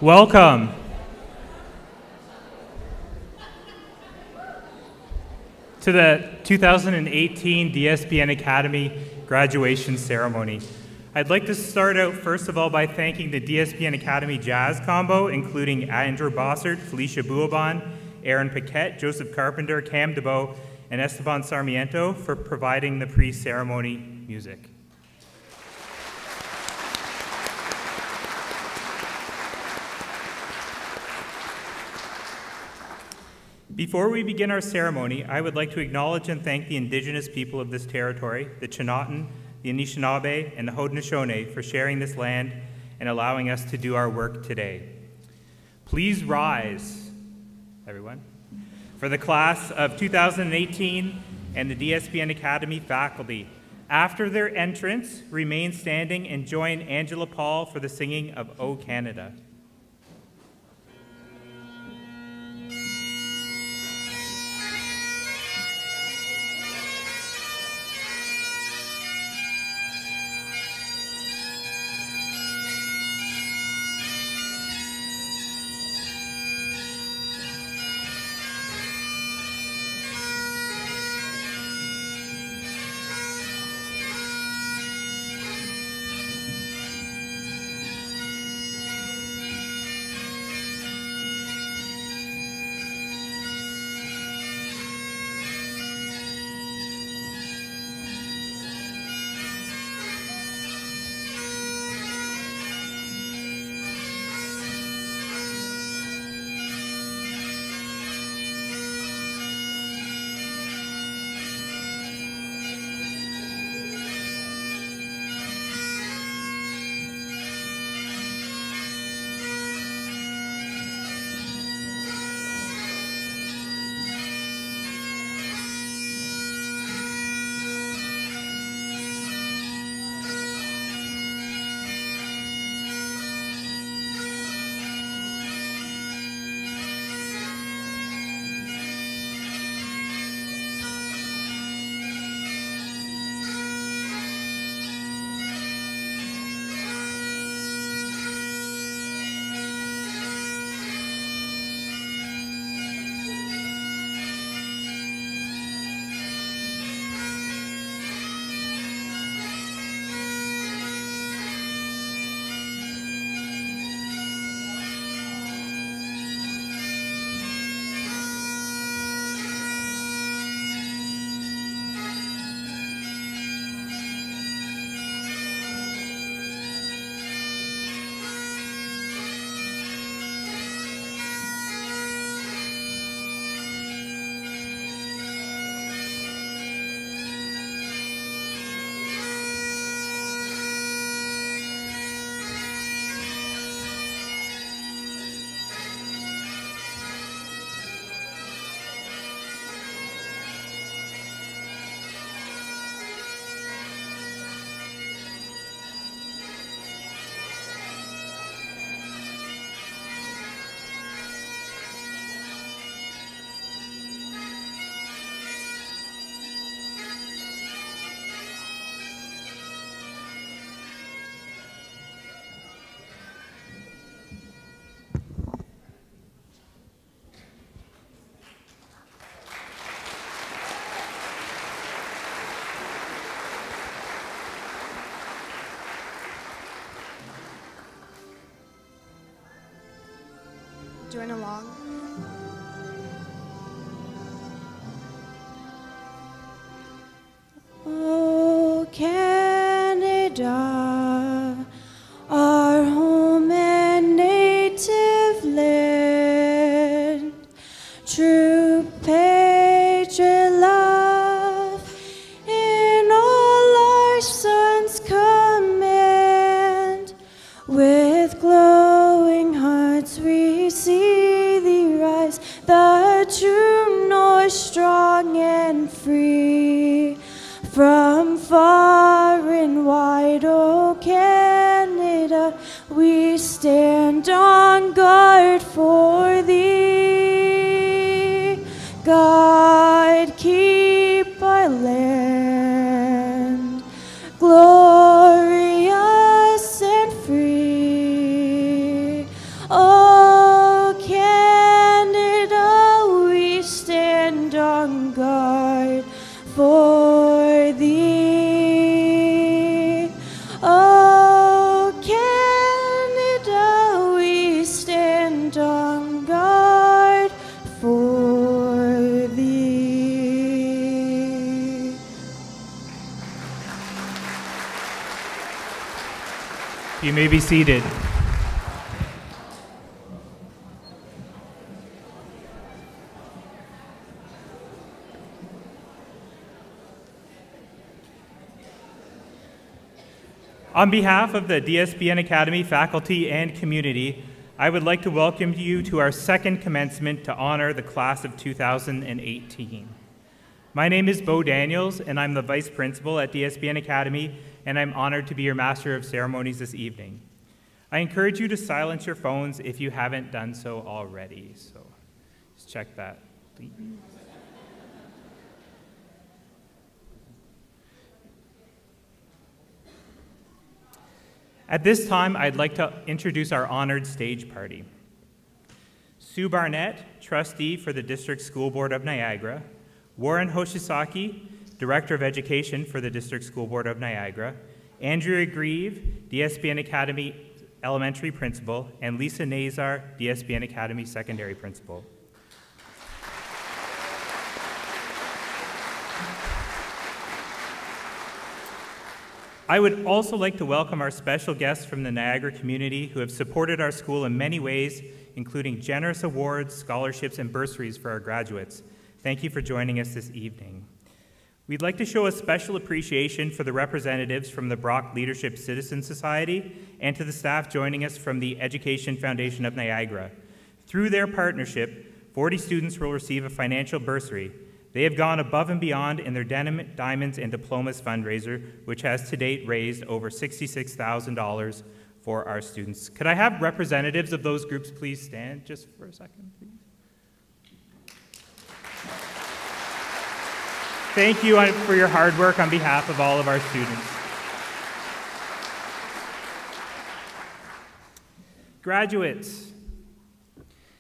Welcome. To the 2018 DSBN Academy graduation ceremony. I'd like to start out first of all by thanking the DSBN Academy Jazz Combo, including Andrew Bossert, Felicia Buoban, Aaron Paquette, Joseph Carpenter, Cam DeBow, and Esteban Sarmiento for providing the pre-ceremony music. Before we begin our ceremony, I would like to acknowledge and thank the Indigenous people of this territory, the Chinootan, the Anishinaabe, and the Haudenosaunee for sharing this land and allowing us to do our work today. Please rise, everyone, for the class of 2018 and the DSBN Academy faculty. After their entrance, remain standing and join Angela Paul for the singing of O Canada. join along. Oh, Canada, our home and native land, true patriot love in all our sons command. With glowing hearts we see thee rise, the true north, strong and free. From far and wide, O Canada, we stand on guard for thee. God, keep our land glorious and free. O Canada, we stand on guard for thee. Oh, Canada, we stand on guard for thee. You may be seated. On behalf of the DSBN Academy faculty and community, I would like to welcome you to our second commencement to honor the class of 2018. My name is Bo Daniels, and I'm the Vice Principal at DSBN Academy, and I'm honored to be your Master of Ceremonies this evening. I encourage you to silence your phones if you haven't done so already, so just check that, please. At this time, I'd like to introduce our honored stage party. Sue Barnett, Trustee for the District School Board of Niagara, Warren Hoshisaki, Director of Education for the District School Board of Niagara, Andrea Grieve, DSBN Academy Elementary Principal, and Lisa Nazar, DSBN Academy Secondary Principal. I would also like to welcome our special guests from the Niagara community who have supported our school in many ways, including generous awards, scholarships, and bursaries for our graduates. Thank you for joining us this evening. We'd like to show a special appreciation for the representatives from the Brock Leadership Citizen Society and to the staff joining us from the Education Foundation of Niagara. Through their partnership, 40 students will receive a financial bursary. They have gone above and beyond in their Diamonds and Diplomas fundraiser, which has to date raised over $66,000 for our students. Could I have representatives of those groups please stand just for a second, please? Thank you for your hard work on behalf of all of our students. Graduates,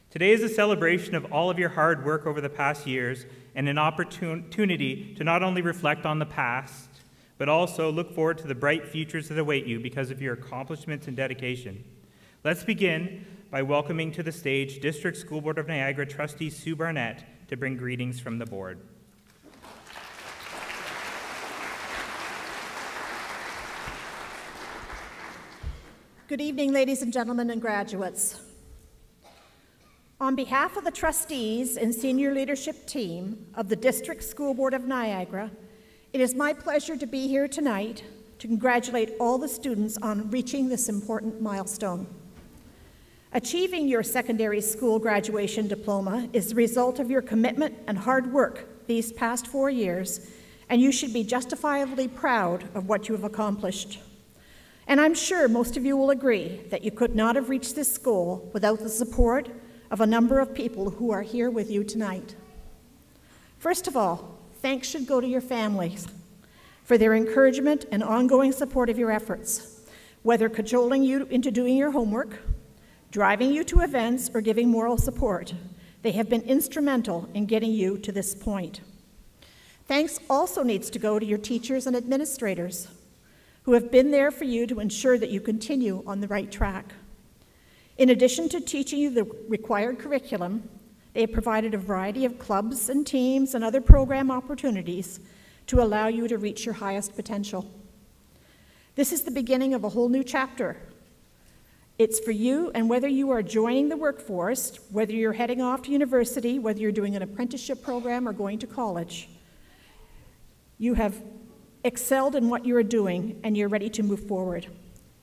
today is a celebration of all of your hard work over the past years and an opportunity to not only reflect on the past, but also look forward to the bright futures that await you because of your accomplishments and dedication. Let's begin by welcoming to the stage District School Board of Niagara Trustee Sue Barnett to bring greetings from the board. Good evening, ladies and gentlemen and graduates. On behalf of the trustees and senior leadership team of the District School Board of Niagara, it is my pleasure to be here tonight to congratulate all the students on reaching this important milestone. Achieving your secondary school graduation diploma is the result of your commitment and hard work these past 4 years, and you should be justifiably proud of what you have accomplished. And I'm sure most of you will agree that you could not have reached this goal without the support of a number of people who are here with you tonight. First of all, thanks should go to your families for their encouragement and ongoing support of your efforts, whether cajoling you into doing your homework, driving you to events, or giving moral support. They have been instrumental in getting you to this point. Thanks also needs to go to your teachers and administrators who have been there for you to ensure that you continue on the right track. In addition to teaching you the required curriculum, they have provided a variety of clubs and teams and other program opportunities to allow you to reach your highest potential. This is the beginning of a whole new chapter. It's for you, and whether you are joining the workforce, whether you're heading off to university, whether you're doing an apprenticeship program or going to college, you have excelled in what you are doing and you're ready to move forward.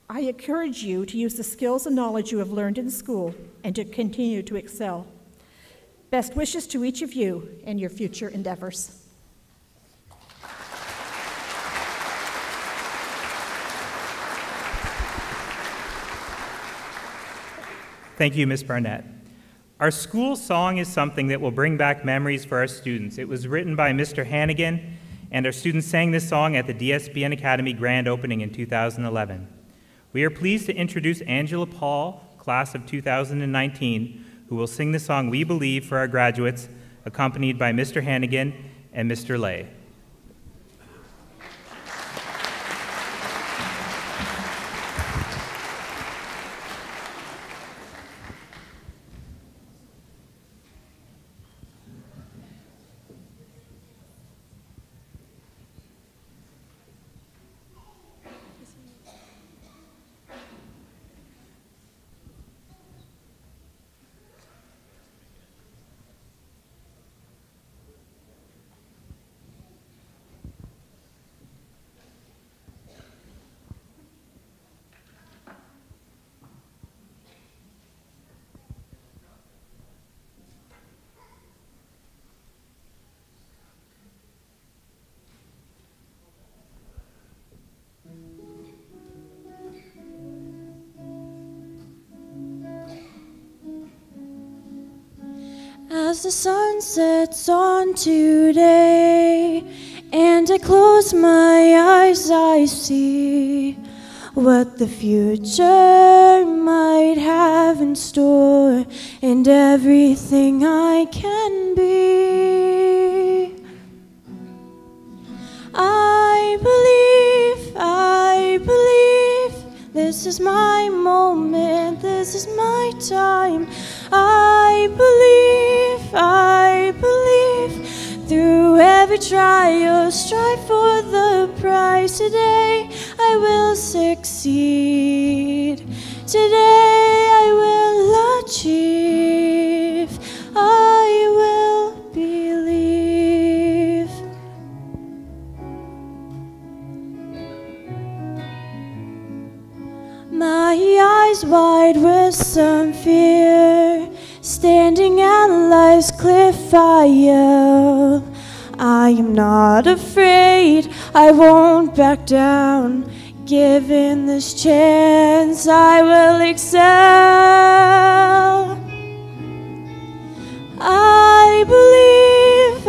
I encourage you to use the skills and knowledge you have learned in school and to continue to excel. Best wishes to each of you in your future endeavors. Thank you, Ms. Barnett. Our school song is something that will bring back memories for our students. It was written by Mr. Hannigan, and our students sang this song at the DSBN Academy grand opening in 2011. We are pleased to introduce Angela Paul, class of 2019, who will sing the song We Believe for our graduates, accompanied by Mr. Hannigan and Mr. Lay. As the sun sets on today, and I close my eyes, I see what the future might have in store, and everything I can be. I believe, this is my moment, this is my time. I believe, through every trial, strive for the prize. Today I will succeed, today I will achieve, I will believe. My eyes wide with some fear, standing at life's cliff I yell, I am not afraid, I won't back down. Given this chance, I will excel. I believe,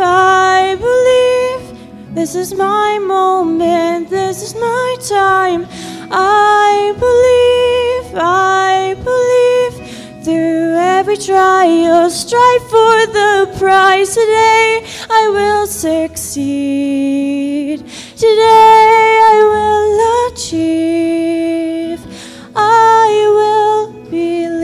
this is my moment, this is my time. I believe, through every trial, strive for the prize. Today I will succeed, today I will achieve, I will believe.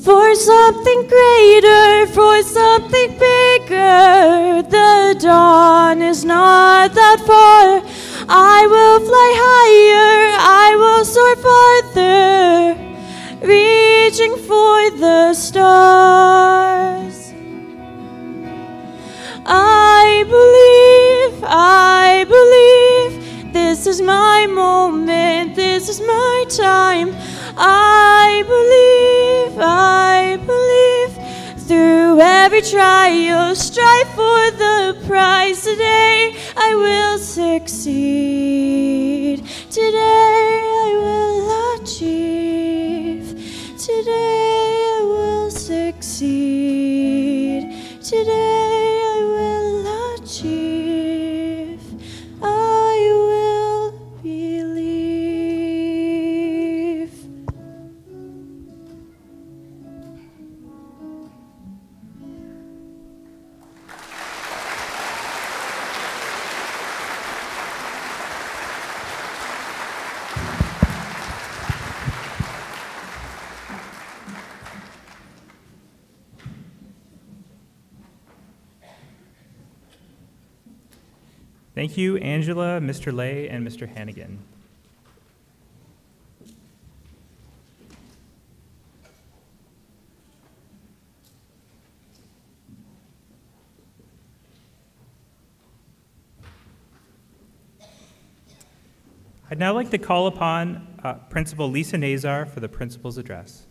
For something greater, for something bigger, the dawn is not that far. I will fly higher, I will soar farther, reaching for the stars. I believe, this is is my moment, this is my time. I believe, through every trial, strive for the prize. Today I will succeed. Today I will achieve. Today I will succeed. Today I will achieve. I will believe. Thank you, Angela, Mr. Lay, and Mr. Hannigan. I'd now like to call upon Principal Lisa Nazar for the principal's address.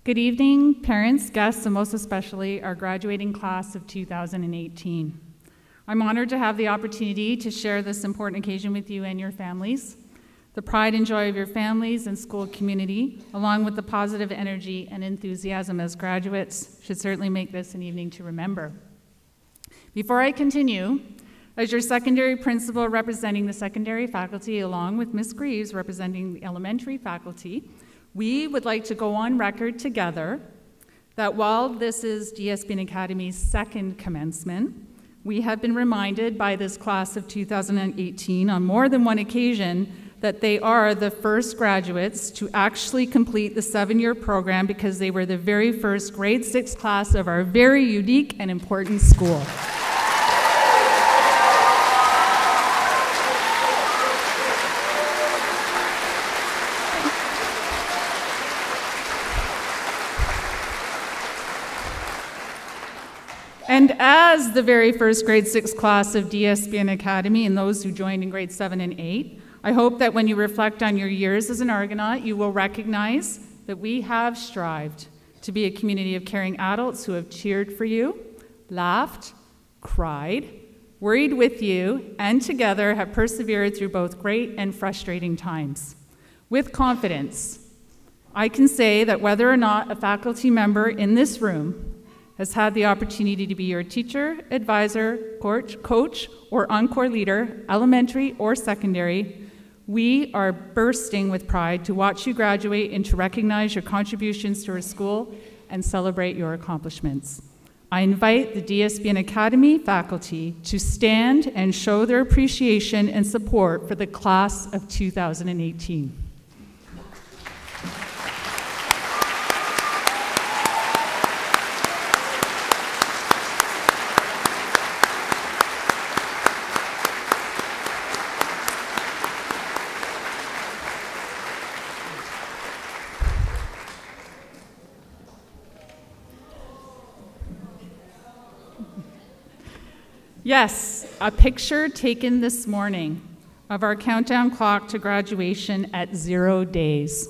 Good evening, parents, guests, and most especially our graduating class of 2018. I'm honored to have the opportunity to share this important occasion with you and your families. The pride and joy of your families and school community, along with the positive energy and enthusiasm as graduates, should certainly make this an evening to remember. Before I continue, as your secondary principal representing the secondary faculty, along with Ms. Greaves representing the elementary faculty, we would like to go on record together that while this is DSBN Academy's second commencement, we have been reminded by this class of 2018 on more than one occasion that they are the first graduates to actually complete the 7-year program because they were the very first grade 6 class of our very unique and important school. And as the very first grade 6 class of DSBN Academy and those who joined in grade 7 and 8, I hope that when you reflect on your years as an Argonaut, you will recognize that we have strived to be a community of caring adults who have cheered for you, laughed, cried, worried with you, and together have persevered through both great and frustrating times. With confidence, I can say that whether or not a faculty member in this room has had the opportunity to be your teacher, advisor, coach, or encore leader, elementary or secondary, we are bursting with pride to watch you graduate and to recognize your contributions to our school and celebrate your accomplishments. I invite the DSBN Academy faculty to stand and show their appreciation and support for the class of 2018. Yes, a picture taken this morning of our countdown clock to graduation at 0 days.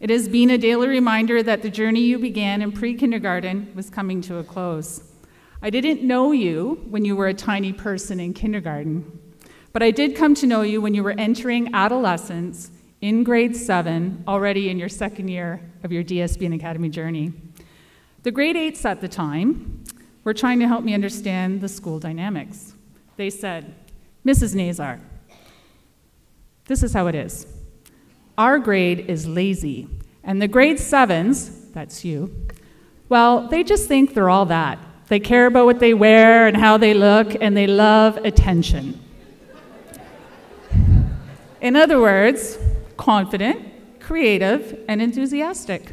It has been a daily reminder that the journey you began in pre-kindergarten was coming to a close. I didn't know you when you were a tiny person in kindergarten, but I did come to know you when you were entering adolescence in grade 7, already in your second year of your DSBN Academy journey. The grade 8s at the time were trying to help me understand the school dynamics. They said, "Mrs. Nazar, this is how it is. Our grade is lazy, and the grade 7s, that's you, well, they just think they're all that. They care about what they wear and how they look, and they love attention." In other words, confident, creative, and enthusiastic.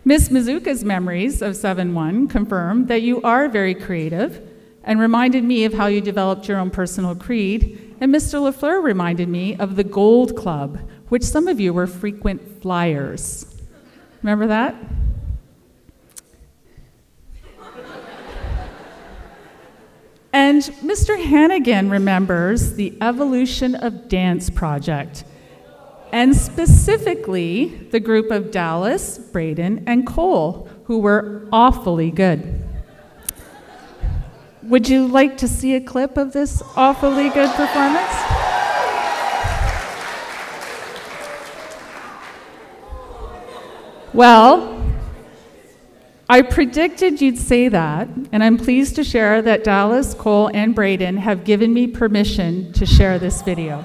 Ms. Mizuka's memories of 7-1 confirm that you are very creative, and reminded me of how you developed your own personal creed. And Mr. Lafleur reminded me of the Gold Club, which some of you were frequent flyers. Remember that? And Mr. Hannigan remembers the Evolution of Dance project, and specifically the group of Dallas, Braden, and Cole, who were awfully good. Would you like to see a clip of this awfully good performance? Well, I predicted you'd say that, and I'm pleased to share that Dallas, Cole, and Braden have given me permission to share this video.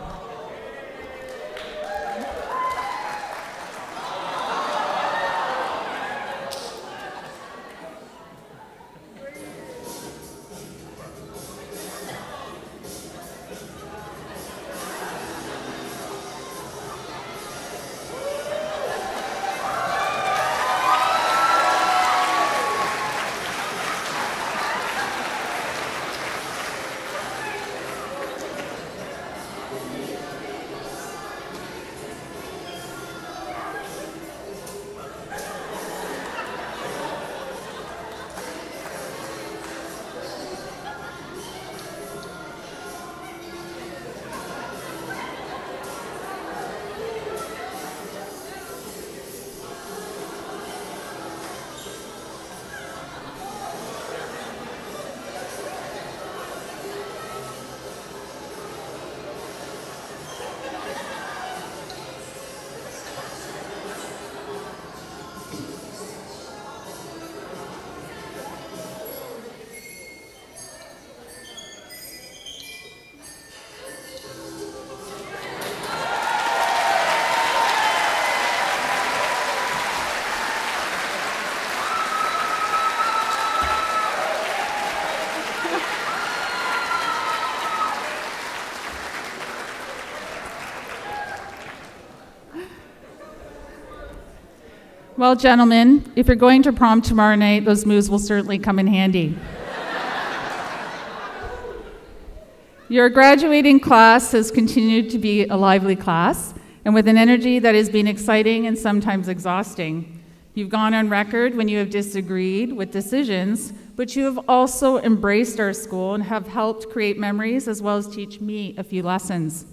Well, gentlemen, if you're going to prom tomorrow night, those moves will certainly come in handy. Your graduating class has continued to be a lively class, and with an energy that has been exciting and sometimes exhausting. You've gone on record when you have disagreed with decisions, but you have also embraced our school and have helped create memories as well as teach me a few lessons.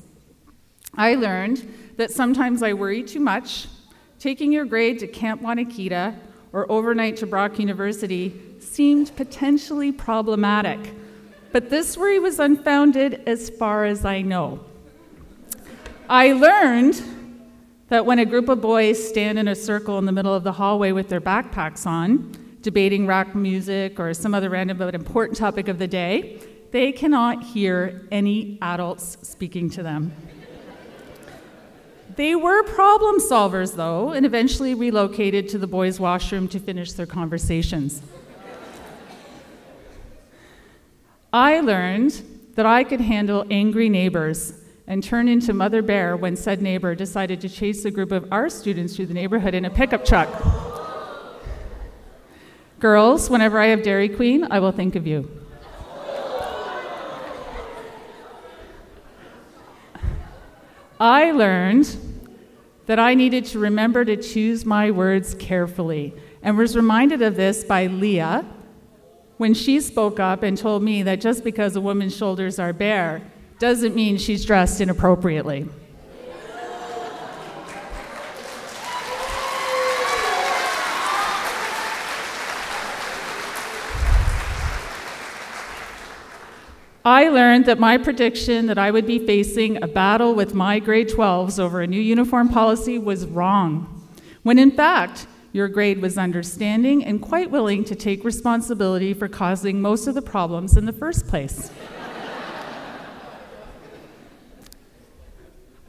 I learned that sometimes I worry too much. Taking your grade to Camp Wanakita or overnight to Brock University seemed potentially problematic, but this worry was unfounded as far as I know. I learned that when a group of boys stand in a circle in the middle of the hallway with their backpacks on, debating rock music or some other random but important topic of the day, they cannot hear any adults speaking to them. They were problem solvers, though, and eventually relocated to the boys' washroom to finish their conversations. I learned that I could handle angry neighbors and turn into Mother Bear when said neighbor decided to chase a group of our students through the neighborhood in a pickup truck. Girls, whenever I have Dairy Queen, I will think of you. I learned that I needed to remember to choose my words carefully, and was reminded of this by Leah when she spoke up and told me that just because a woman's shoulders are bare doesn't mean she's dressed inappropriately. I learned that my prediction that I would be facing a battle with my grade 12s over a new uniform policy was wrong, when in fact, your grade was understanding and quite willing to take responsibility for causing most of the problems in the first place.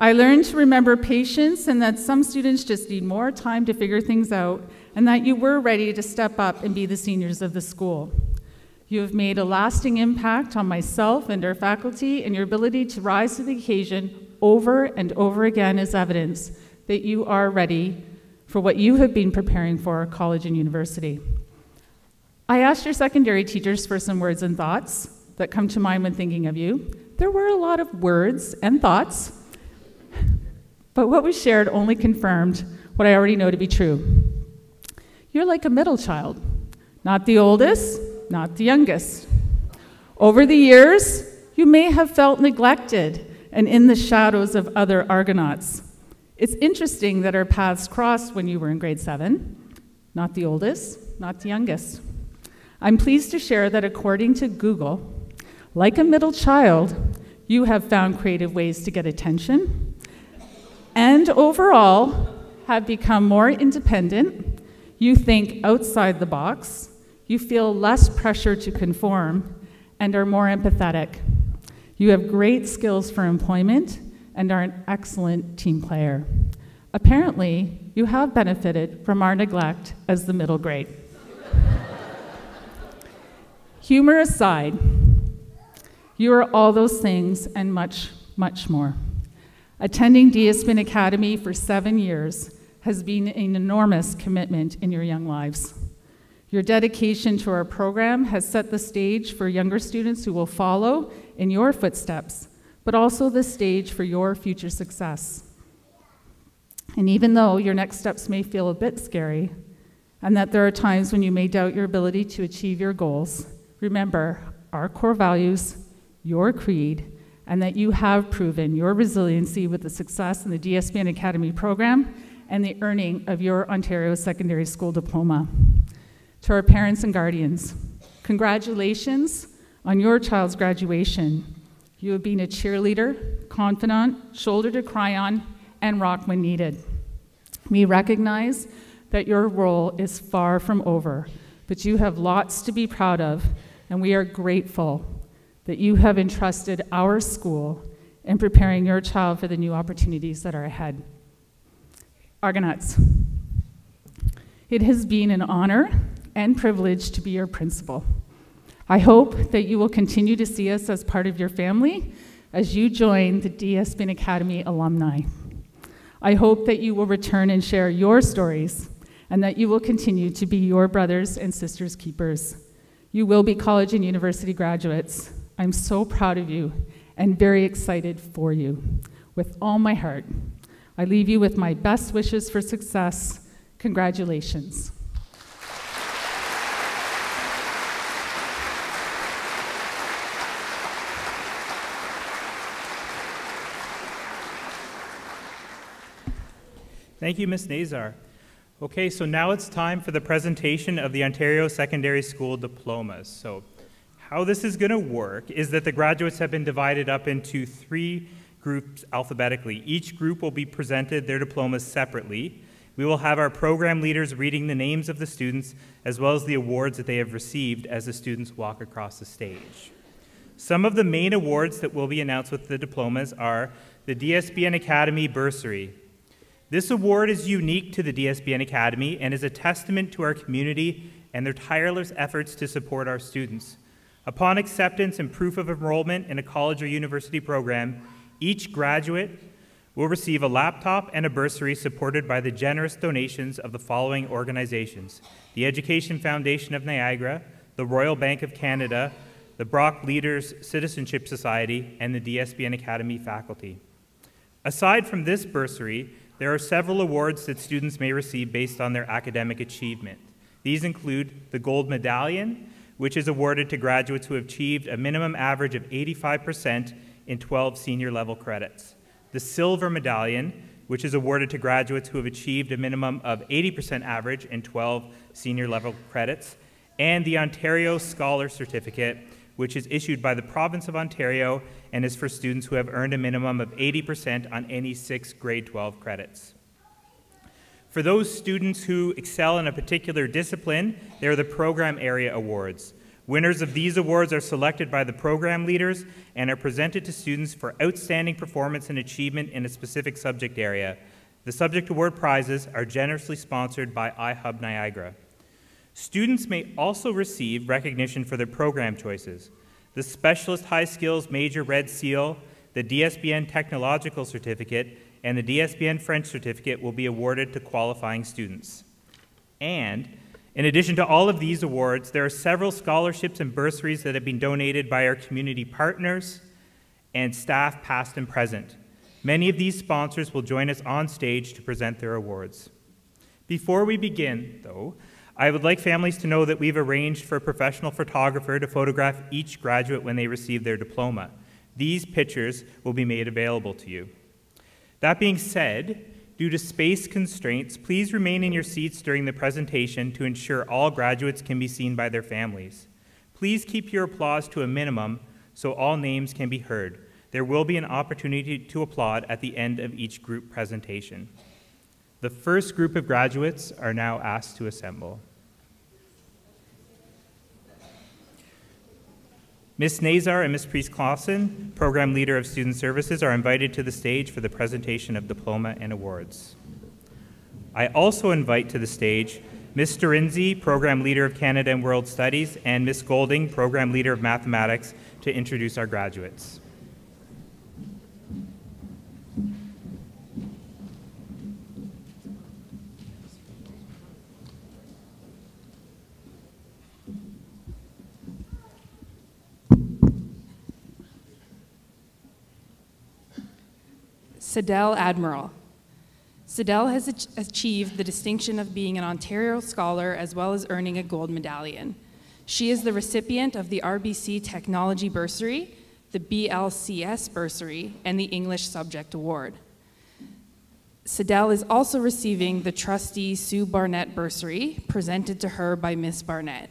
I learned to remember patience and that some students just need more time to figure things out, and that you were ready to step up and be the seniors of the school. You have made a lasting impact on myself and our faculty, and your ability to rise to the occasion over and over again is evidence that you are ready for what you have been preparing for college and university. I asked your secondary teachers for some words and thoughts, that come to mind when thinking of you. There were a lot of words and thoughts, but what was shared only confirmed what I already know to be true. You're like a middle child, not the oldest, not the youngest. Over the years, you may have felt neglected and in the shadows of other Argonauts. It's interesting that our paths crossed when you were in grade 7, not the oldest, not the youngest. I'm pleased to share that according to Google, like a middle child, you have found creative ways to get attention and overall have become more independent. You think outside the box, you feel less pressure to conform, and are more empathetic. You have great skills for employment and are an excellent team player. Apparently, you have benefited from our neglect as the middle grade. Humor aside, you are all those things and much, much more. Attending DSBN Academy for 7 years has been an enormous commitment in your young lives. Your dedication to our program has set the stage for younger students who will follow in your footsteps, but also the stage for your future success. And even though your next steps may feel a bit scary, and that there are times when you may doubt your ability to achieve your goals, remember our core values, your creed, and that you have proven your resiliency with the success in the DSBN Academy program and the earning of your Ontario Secondary School diploma. To our parents and guardians, congratulations on your child's graduation. You have been a cheerleader, confidant, shoulder to cry on, and rock when needed. We recognize that your role is far from over, but you have lots to be proud of, and we are grateful that you have entrusted our school in preparing your child for the new opportunities that are ahead. Argonauts, it has been an honor and privilege to be your principal. I hope that you will continue to see us as part of your family as you join the DSBN Academy alumni. I hope that you will return and share your stories and that you will continue to be your brothers and sisters keepers. You will be college and university graduates. I'm so proud of you and very excited for you. With all my heart, I leave you with my best wishes for success. Congratulations. Thank you, Ms. Nazar. Okay, so now it's time for the presentation of the Ontario Secondary School diplomas. So how this is going to work is that the graduates have been divided up into 3 groups alphabetically. Each group will be presented their diplomas separately. We will have our program leaders reading the names of the students as well as the awards that they have received as the students walk across the stage. Some of the main awards that will be announced with the diplomas are the DSBN Academy Bursary. This award is unique to the DSBN Academy and is a testament to our community and their tireless efforts to support our students. Upon acceptance and proof of enrollment in a college or university program, each graduate will receive a laptop and a bursary supported by the generous donations of the following organizations: the Education Foundation of Niagara, the Royal Bank of Canada, the Brock Leaders Citizenship Society, and the DSBN Academy faculty. Aside from this bursary, there are several awards that students may receive based on their academic achievement. These include the Gold Medallion, which is awarded to graduates who have achieved a minimum average of 85% in 12 senior level credits. The Silver Medallion, which is awarded to graduates who have achieved a minimum of 80% average in 12 senior level credits. And the Ontario Scholar Certificate, which is issued by the Province of Ontario and is for students who have earned a minimum of 80% on any 6 grade 12 credits. For those students who excel in a particular discipline, they are the Program Area Awards. Winners of these awards are selected by the program leaders and are presented to students for outstanding performance and achievement in a specific subject area. The subject award prizes are generously sponsored by iHub Niagara. Students may also receive recognition for their program choices. The Specialist High Skills Major Red Seal, the DSBN Technological Certificate, and the DSBN French Certificate will be awarded to qualifying students. And In addition to all of these awards, there are several scholarships and bursaries that have been donated by our community partners and staff past and present. Many of these sponsors will join us on stage to present their awards. Before we begin, though, I would like families to know that we've arranged for a professional photographer to photograph each graduate when they receive their diploma. These pictures will be made available to you. That being said, due to space constraints, please remain in your seats during the presentation to ensure all graduates can be seen by their families. Please keep your applause to a minimum so all names can be heard. There will be an opportunity to applaud at the end of each group presentation. The first group of graduates are now asked to assemble. Ms. Nazar and Ms. Priest-Clausen, Program Leader of Student Services, are invited to the stage for the presentation of diploma and awards. I also invite to the stage Ms. Storinzi, Program Leader of Canada and World Studies, and Ms. Golding, Program Leader of Mathematics, to introduce our graduates. Sidel Admiral. Sidel has achieved the distinction of being an Ontario Scholar as well as earning a gold medallion. She is the recipient of the RBC Technology Bursary, the BLCS Bursary, and the English Subject Award. Sidel is also receiving the Trustee Sue Barnett Bursary, presented to her by Miss Barnett.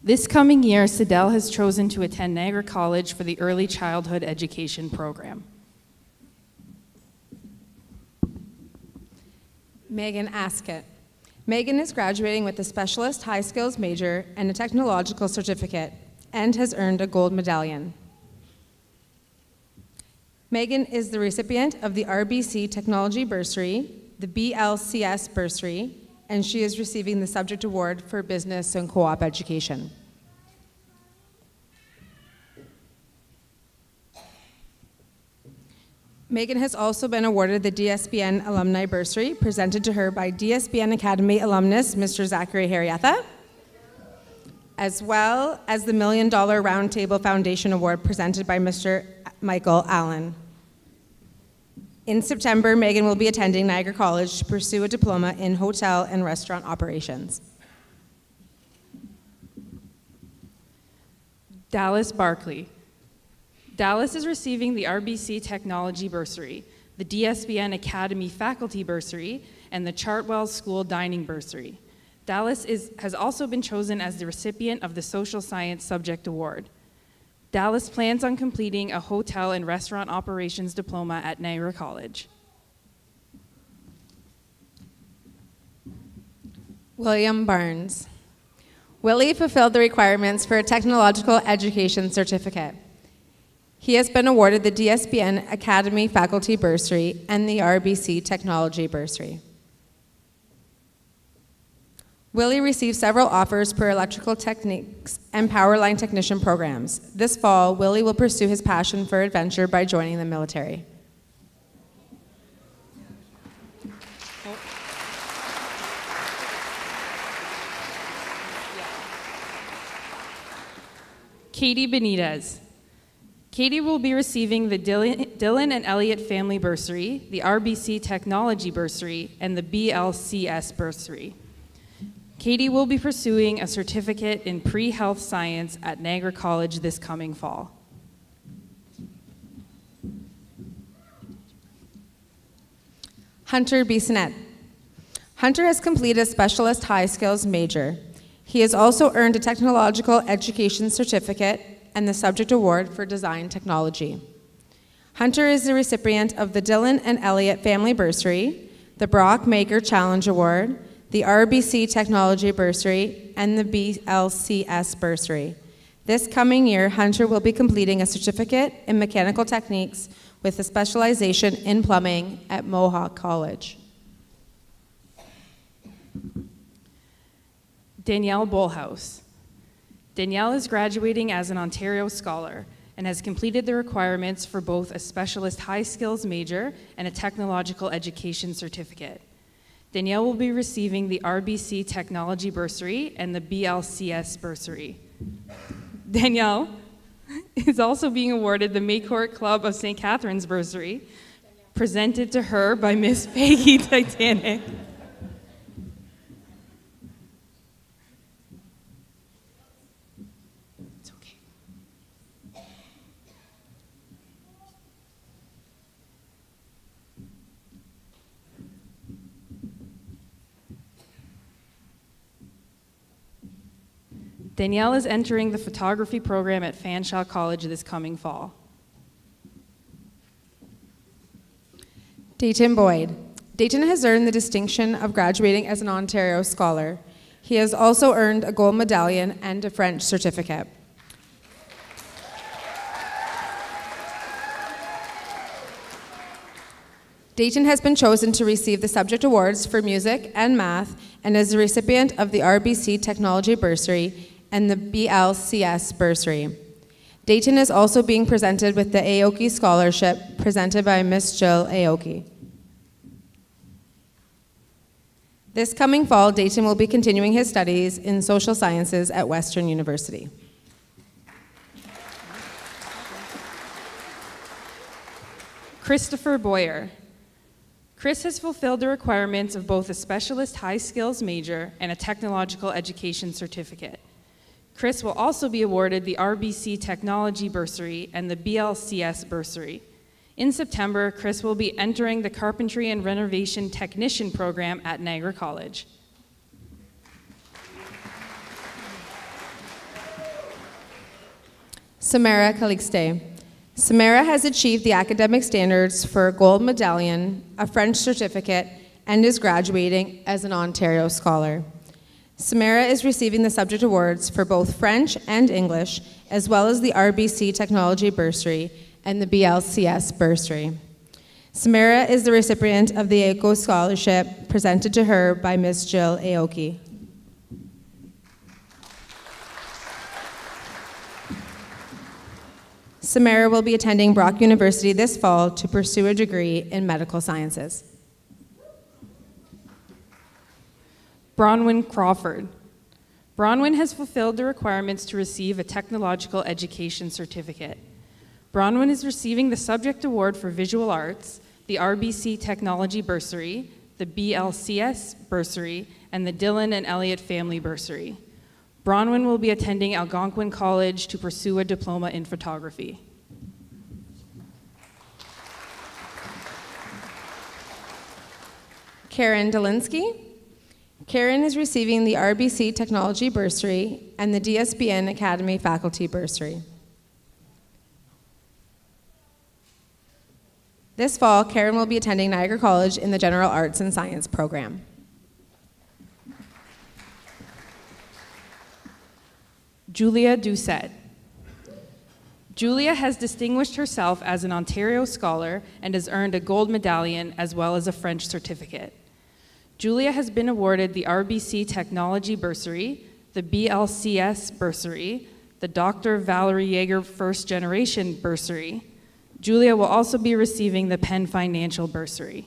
This coming year, Sidel has chosen to attend Niagara College for the Early Childhood Education program. Megan Askett. Megan is graduating with a Specialist High Skills major and a Technological certificate and has earned a gold medallion. Megan is the recipient of the RBC Technology Bursary, the BLCS Bursary, and she is receiving the Subject Award for Business and Co-op Education. Megan has also been awarded the DSBN Alumni Bursary, presented to her by DSBN Academy alumnus Mr. Zachary Harrietha, as well as the $1 Million Roundtable Foundation Award presented by Mr. Michael Allen. In September, Megan will be attending Niagara College to pursue a diploma in hotel and restaurant operations. Dallas Barkley. Dallas is receiving the RBC Technology Bursary, the DSBN Academy Faculty Bursary, and the Chartwell School Dining Bursary. Dallas has also been chosen as the recipient of the Social Science Subject Award. Dallas plans on completing a hotel and restaurant operations diploma at Niagara College. William Barnes. Willie fulfilled the requirements for a technological education certificate. He has been awarded the DSBN Academy Faculty Bursary and the RBC Technology Bursary. Willie received several offers for electrical techniques and power line technician programs. This fall, Willie will pursue his passion for adventure by joining the military. Katie Benitez. Katie will be receiving the Dylan and Elliott Family Bursary, the RBC Technology Bursary, and the BLCS Bursary. Katie will be pursuing a certificate in pre-health science at Niagara College this coming fall. Hunter Bissonnette. Hunter has completed a Specialist High Skills major. He has also earned a Technological Education certificate and the Subject Award for Design Technology. Hunter is the recipient of the Dylan and Elliott Family Bursary, the Brock Maker Challenge Award, the RBC Technology Bursary, and the BLCS Bursary. This coming year, Hunter will be completing a certificate in mechanical techniques with a specialization in plumbing at Mohawk College. Danielle Bolhouse. Danielle is graduating as an Ontario Scholar and has completed the requirements for both a specialist high skills major and a technological education certificate. Danielle will be receiving the RBC Technology Bursary and the BLCS Bursary. Danielle is also being awarded the Maycourt Club of St. Catharines Bursary, presented to her by Miss Peggy Titanic. It's okay. Danielle is entering the photography program at Fanshawe College this coming fall. Dayton Boyd. Dayton has earned the distinction of graduating as an Ontario Scholar. He has also earned a gold medallion and a French certificate. Dayton has been chosen to receive the subject awards for music and math and is the recipient of the RBC Technology Bursary and the BLCS Bursary. Dayton is also being presented with the Aoki Scholarship, presented by Miss Jill Aoki. This coming fall, Dayton will be continuing his studies in social sciences at Western University. Christopher Boyer. Chris has fulfilled the requirements of both a specialist high skills major and a technological education certificate. Chris will also be awarded the RBC Technology Bursary and the BLCS Bursary. In September, Chris will be entering the Carpentry and Renovation Technician program at Niagara College. Samara Calixte. Samara has achieved the academic standards for a gold medallion, a French certificate, and is graduating as an Ontario Scholar. Samara is receiving the subject awards for both French and English, as well as the RBC Technology Bursary and the BLCS Bursary. Samara is the recipient of the ACO Scholarship presented to her by Ms. Jill Aoki. Samara will be attending Brock University this fall to pursue a degree in medical sciences. Bronwyn Crawford. Bronwyn has fulfilled the requirements to receive a technological education certificate. Bronwyn is receiving the Subject Award for Visual Arts, the RBC Technology Bursary, the BLCS Bursary, and the Dillon and Elliott Family Bursary. Bronwyn will be attending Algonquin College to pursue a diploma in photography. Karen Delinsky. Karen is receiving the RBC Technology Bursary and the DSBN Academy Faculty Bursary. This fall, Karen will be attending Niagara College in the General Arts and Science program. Julia Doucette. Julia has distinguished herself as an Ontario Scholar and has earned a gold medallion as well as a French certificate. Julia has been awarded the RBC Technology Bursary, the BLCS Bursary, the Dr. Valerie Yeager First Generation Bursary. Julia will also be receiving the Penn Financial Bursary.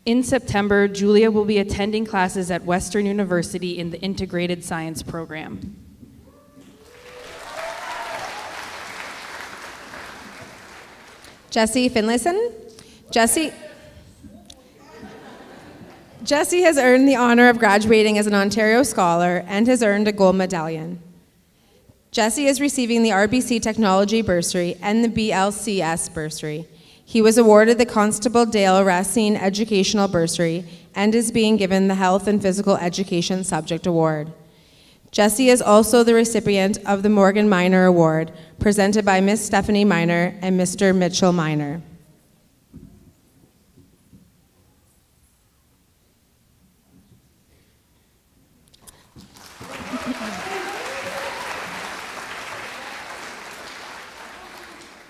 In September, Julia will be attending classes at Western University in the Integrated Science program. Jessie Finlayson. Jessie has earned the honor of graduating as an Ontario Scholar and has earned a gold medallion. Jessie is receiving the RBC Technology Bursary and the BLCS Bursary. He was awarded the Constable Dale Racine Educational Bursary and is being given the Health and Physical Education Subject Award. Jessie is also the recipient of the Morgan Minor Award, presented by Miss Stephanie Minor and Mr. Mitchell Minor.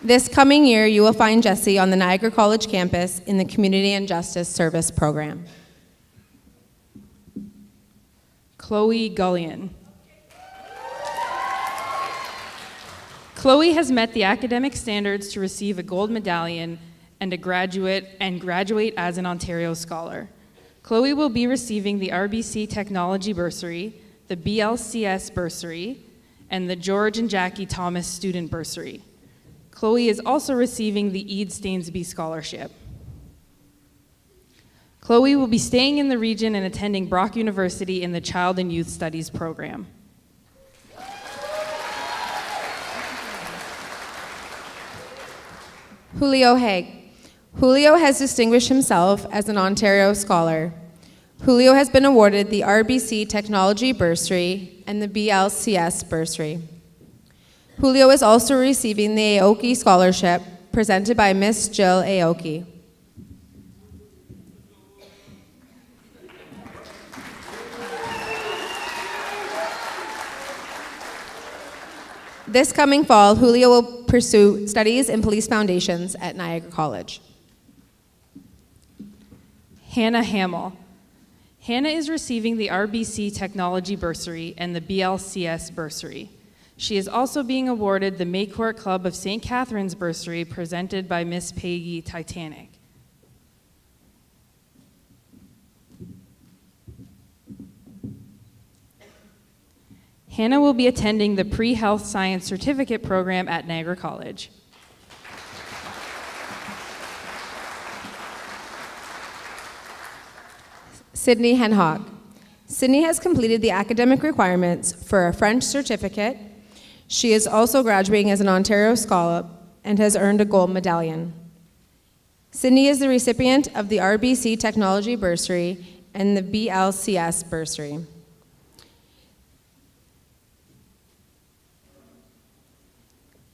This coming year, you will find Jessie on the Niagara College campus in the Community and Justice Service program. Chloe Gullion. Chloe has met the academic standards to receive a gold medallion and graduate as an Ontario Scholar. Chloe will be receiving the RBC Technology Bursary, the BLCS Bursary, and the George and Jackie Thomas Student Bursary. Chloe is also receiving the Ede Stainsby Scholarship. Chloe will be staying in the region and attending Brock University in the Child and Youth Studies program. Julio Haig. Julio has distinguished himself as an Ontario Scholar. Julio has been awarded the RBC Technology Bursary and the BLCS Bursary. Julio is also receiving the Aoki Scholarship presented by Miss Jill Aoki. This coming fall, Julio will pursue studies in police foundations at Niagara College. Hannah Hamill. Hannah is receiving the RBC Technology Bursary and the BLCS Bursary. She is also being awarded the Maycourt Club of St. Catharines Bursary presented by Miss Peggy Titanic. Hannah will be attending the Pre-Health Science Certificate program at Niagara College. Sydney Henhock. Sydney has completed the academic requirements for a French certificate. She is also graduating as an Ontario Scholar and has earned a gold medallion. Sydney is the recipient of the RBC Technology Bursary and the BLCS Bursary.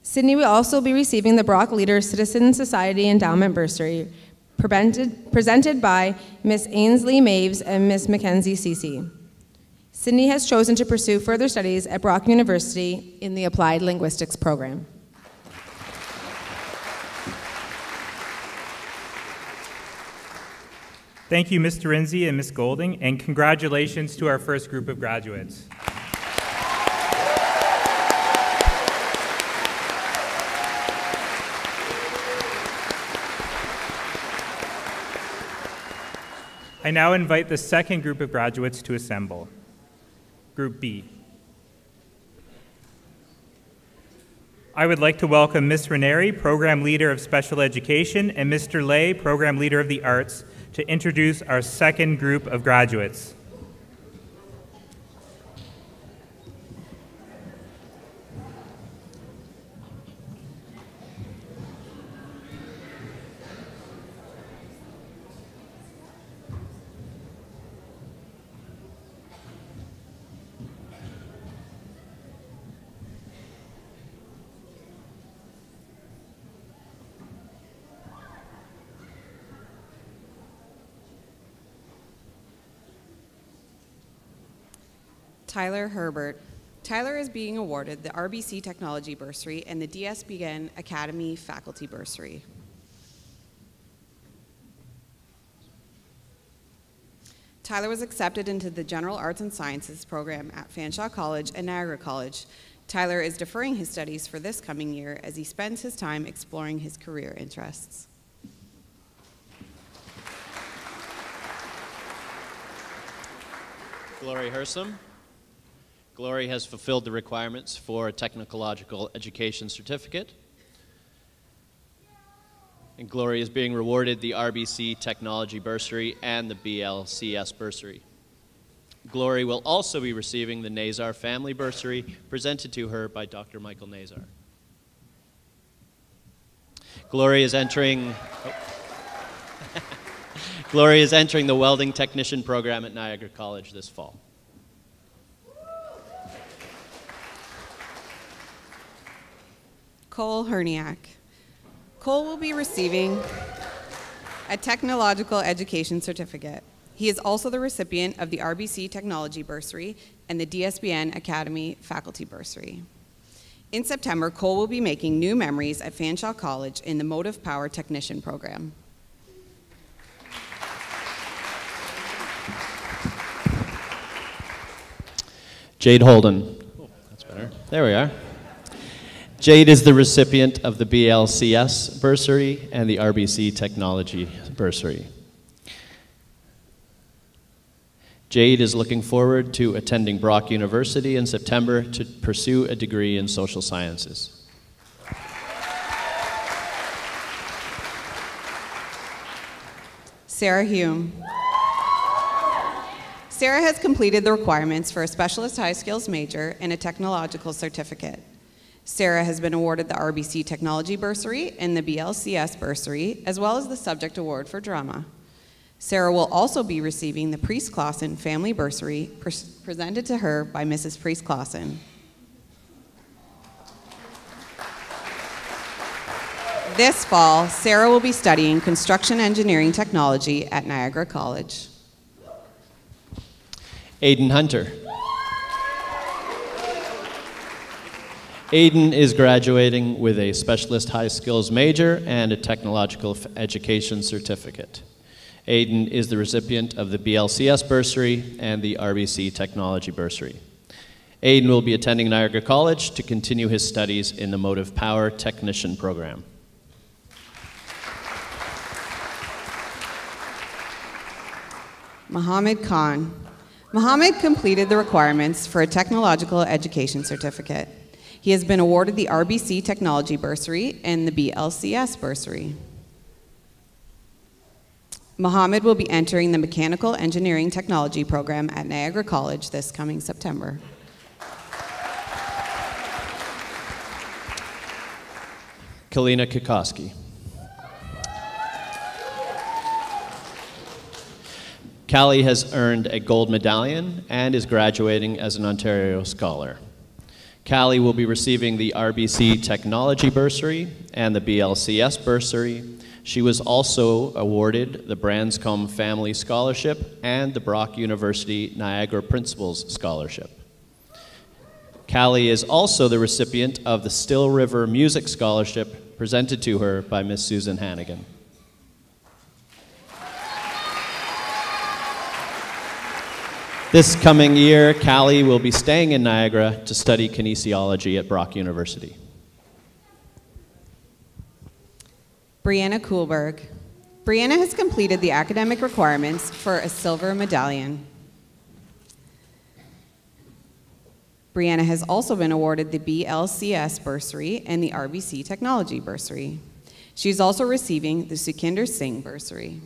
Sydney will also be receiving the Brock Leader Citizen Society Endowment Bursary, presented by Miss Ainsley Maves and Miss Mackenzie Cece. Sydney has chosen to pursue further studies at Brock University in the Applied Linguistics program. Thank you, Mr. Rinzi and Ms. Golding, and congratulations to our first group of graduates. I now invite the second group of graduates to assemble. Group B. I would like to welcome Ms. Ranieri, Program Leader of Special Education, and Mr. Lay, Program Leader of the Arts, to introduce our second group of graduates. Tyler Herbert. Tyler is being awarded the RBC Technology Bursary and the DSBN Academy Faculty Bursary. Tyler was accepted into the General Arts and Sciences program at Fanshawe College and Niagara College. Tyler is deferring his studies for this coming year as he spends his time exploring his career interests. Glory Hersom. Glory has fulfilled the requirements for a technological education certificate. And Glory is being rewarded the RBC Technology Bursary and the BLCS Bursary. Glory will also be receiving the Nazar Family Bursary presented to her by Dr. Michael Nazar. Glory is entering Glory is entering the welding technician program at Niagara College this fall. Cole Herniak. Cole will be receiving a technological education certificate. He is also the recipient of the RBC Technology Bursary and the DSBN Academy Faculty Bursary. In September, Cole will be making new memories at Fanshawe College in the Motive Power Technician program. Jade Holden. Oh, that's better. There we are. Jade is the recipient of the BLCS bursary and the RBC Technology bursary. Jade is looking forward to attending Brock University in September to pursue a degree in social sciences. Sarah Hume. Sarah has completed the requirements for a specialist high skills major and a technological certificate. Sarah has been awarded the RBC Technology bursary and the BLCS bursary, as well as the subject award for drama. Sarah will also be receiving the Priest-Clausen Family Bursary presented to her by Mrs. Priest-Clausen. This fall, Sarah will be studying construction engineering technology at Niagara College. Aiden Hunter. Aiden is graduating with a specialist high skills major and a technological education certificate. Aiden is the recipient of the BLCS bursary and the RBC Technology bursary. Aiden will be attending Niagara College to continue his studies in the Motive Power Technician program. Mohammed Khan. Mohammed completed the requirements for a technological education certificate. He has been awarded the RBC Technology bursary and the BLCS bursary. Mohammed will be entering the Mechanical Engineering Technology program at Niagara College this coming September. Kalina Kukoski. Callie has earned a gold medallion and is graduating as an Ontario Scholar. Callie will be receiving the RBC Technology bursary and the BLCS bursary. She was also awarded the Branscombe Family Scholarship and the Brock University Niagara Principals Scholarship. Callie is also the recipient of the Still River Music Scholarship presented to her by Miss Susan Hannigan. This coming year, Callie will be staying in Niagara to study kinesiology at Brock University. Brianna Kuhlberg. Brianna has completed the academic requirements for a silver medallion. Brianna has also been awarded the BLCS bursary and the RBC Technology bursary. She is also receiving the Sukhinder Singh bursary.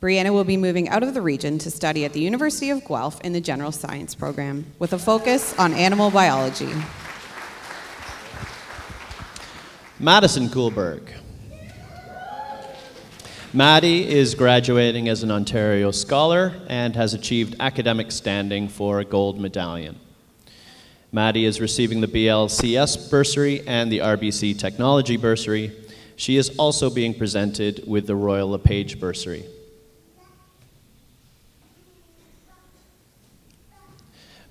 Brianna will be moving out of the region to study at the University of Guelph in the General Science program with a focus on animal biology. Madison Kuhlberg. Maddie is graduating as an Ontario Scholar and has achieved academic standing for a gold medallion. Maddie is receiving the BLCS bursary and the RBC Technology bursary. She is also being presented with the Royal LePage bursary.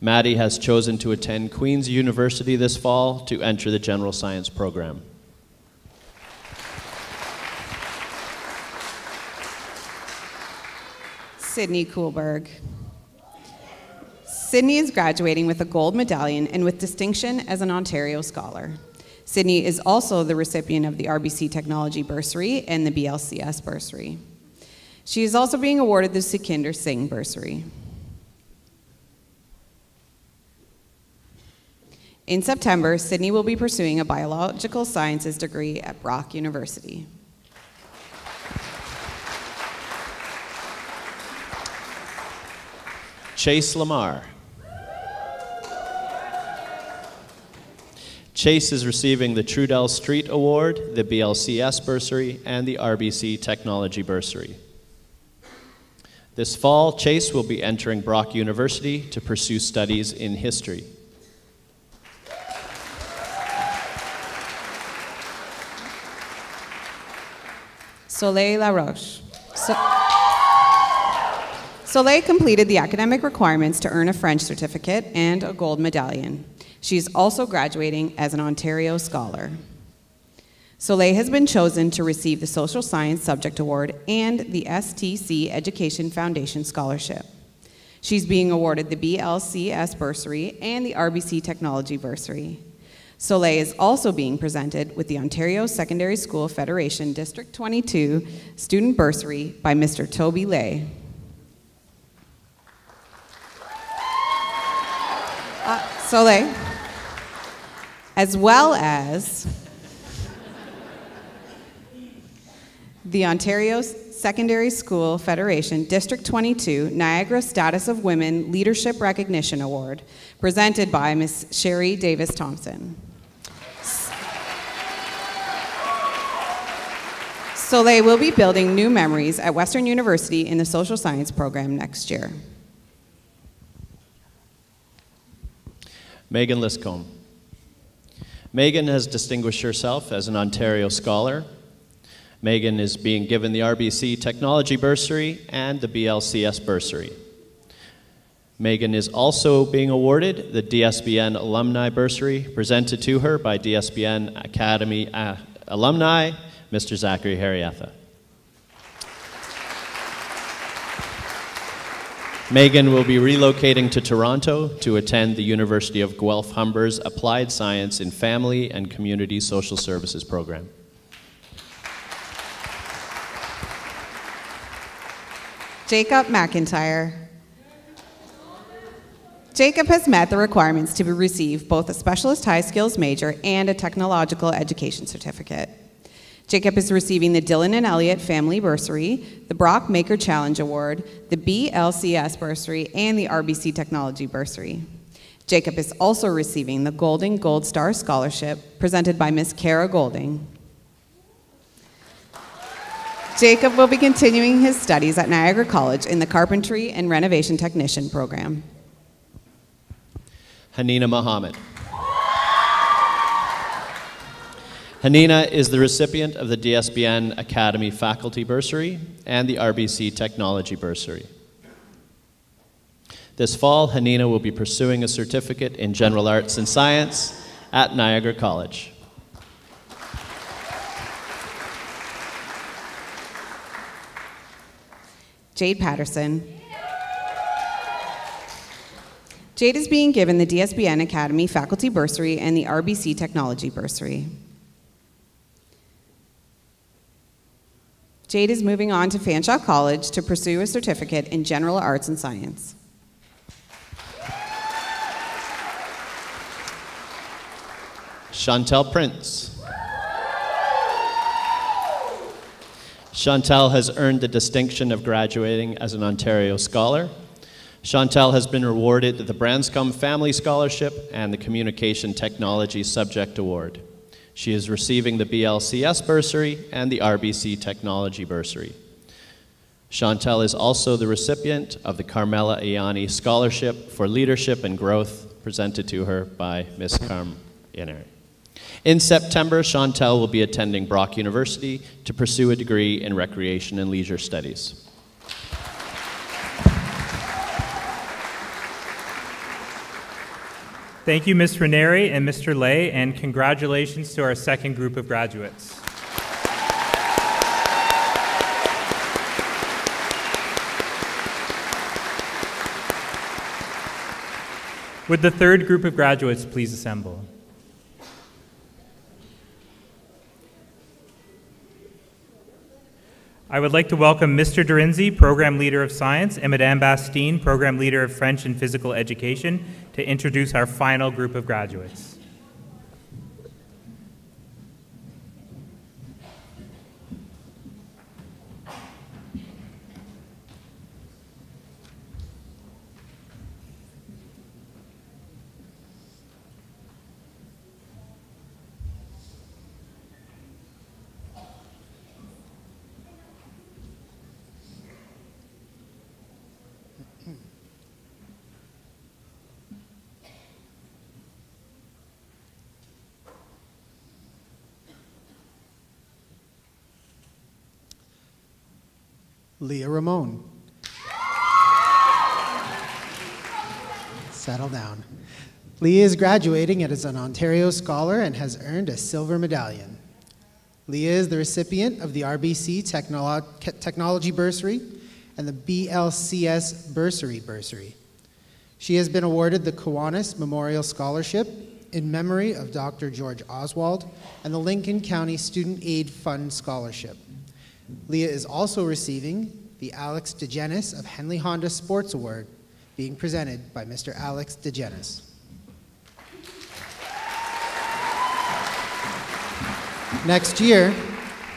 Maddie has chosen to attend Queen's University this fall to enter the General Science program. Sydney Kuhlberg. Sydney is graduating with a gold medallion and with distinction as an Ontario Scholar. Sydney is also the recipient of the RBC Technology bursary and the BLCS bursary. She is also being awarded the Sukhinder Singh bursary. In September, Sydney will be pursuing a biological sciences degree at Brock University. Chase Lamar. Chase is receiving the Trudell Street Award, the BLCS bursary, and the RBC Technology bursary. This fall, Chase will be entering Brock University to pursue studies in history. Soleil Laroche. Soleil completed the academic requirements to earn a French certificate and a gold medallion. She is also graduating as an Ontario Scholar. Soleil has been chosen to receive the Social Science Subject Award and the STC Education Foundation Scholarship. She's being awarded the BLCS Bursary and the RBC Technology Bursary. Soleil is also being presented with the Ontario Secondary School Federation District 22 Student Bursary by Mr. Toby Lay. Soleil, as well as the Ontario Secondary School Federation District 22 Niagara Status of Women Leadership Recognition Award, presented by Ms. Sherry Davis-Thompson. Soleil will be building new memories at Western University in the social science program next year. Megan Liscombe. Megan has distinguished herself as an Ontario scholar. Megan is being given the RBC Technology Bursary and the BLCS Bursary. Megan is also being awarded the DSBN Alumni Bursary, presented to her by DSBN Academy alumni, Mr. Zachary Harrietha. Megan will be relocating to Toronto to attend the University of Guelph-Humber's Applied Science in Family and Community Social Services program. Jacob McIntyre. Jacob has met the requirements to receive both a Specialist High Skills Major and a Technological Education Certificate. Jacob is receiving the Dylan and Elliott Family Bursary, the Brock Maker Challenge Award, the BLCS Bursary, and the RBC Technology Bursary. Jacob is also receiving the Golden Gold Star Scholarship, presented by Ms. Kara Golding. Jacob will be continuing his studies at Niagara College in the Carpentry and Renovation Technician program. Hanina Mohammed. Hanina is the recipient of the DSBN Academy Faculty Bursary and the RBC Technology Bursary. This fall, Hanina will be pursuing a certificate in General Arts and Science at Niagara College. Jade Patterson. Jade is being given the DSBN Academy Faculty Bursary and the RBC Technology Bursary. Jade is moving on to Fanshawe College to pursue a certificate in General Arts and Science. Chantel Prince. Chantel has earned the distinction of graduating as an Ontario Scholar. Chantel has been awarded the Branscombe Family Scholarship and the Communication Technology Subject Award. She is receiving the BLCS Bursary and the RBC Technology Bursary. Chantel is also the recipient of the Carmela Iani Scholarship for Leadership and Growth, presented to her by Ms. Carm Inner. In September, Chantel will be attending Brock University to pursue a degree in Recreation and Leisure Studies. Thank you, Ms. Ranieri and Mr. Lay, and congratulations to our second group of graduates. Would the third group of graduates please assemble? I would like to welcome Mr. Dorinzi, Program Leader of Science, and Madame Bastine, Program Leader of French and Physical Education, to introduce our final group of graduates. Leah Ramon. Settle down. Leah is graduating as an Ontario Scholar and has earned a silver medallion. Leah is the recipient of the RBC Technology Bursary and the BLCS Bursary. She has been awarded the Kiwanis Memorial Scholarship in memory of Dr. George Oswald and the Lincoln County Student Aid Fund Scholarship. Leah is also receiving the Alex DeGenis of Henley Honda Sports Award, being presented by Mr. Alex DeGenis. Next year,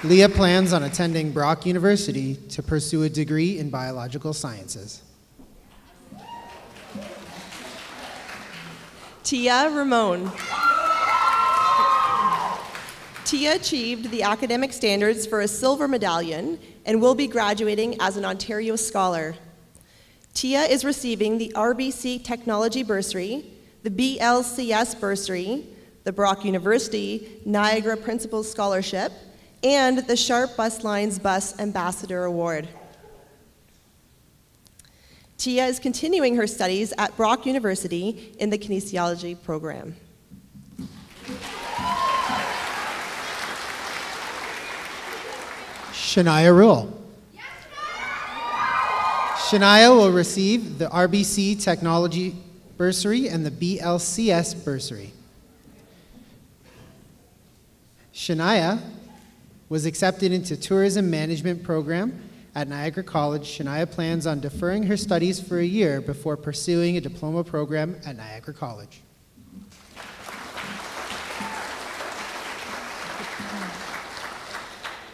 Leah plans on attending Brock University to pursue a degree in biological sciences. Tia Ramon. Tia achieved the academic standards for a silver medallion and will be graduating as an Ontario Scholar. Tia is receiving the RBC Technology Bursary, the BLCS Bursary, the Brock University Niagara Principal Scholarship, and the Sharp Bus Lines Bus Ambassador Award. Tia is continuing her studies at Brock University in the kinesiology program. Shania Rule. Shania will receive the RBC Technology Bursary and the BLCS Bursary. Shania was accepted into tourism management program at Niagara College. Shania plans on deferring her studies for a year before pursuing a diploma program at Niagara College.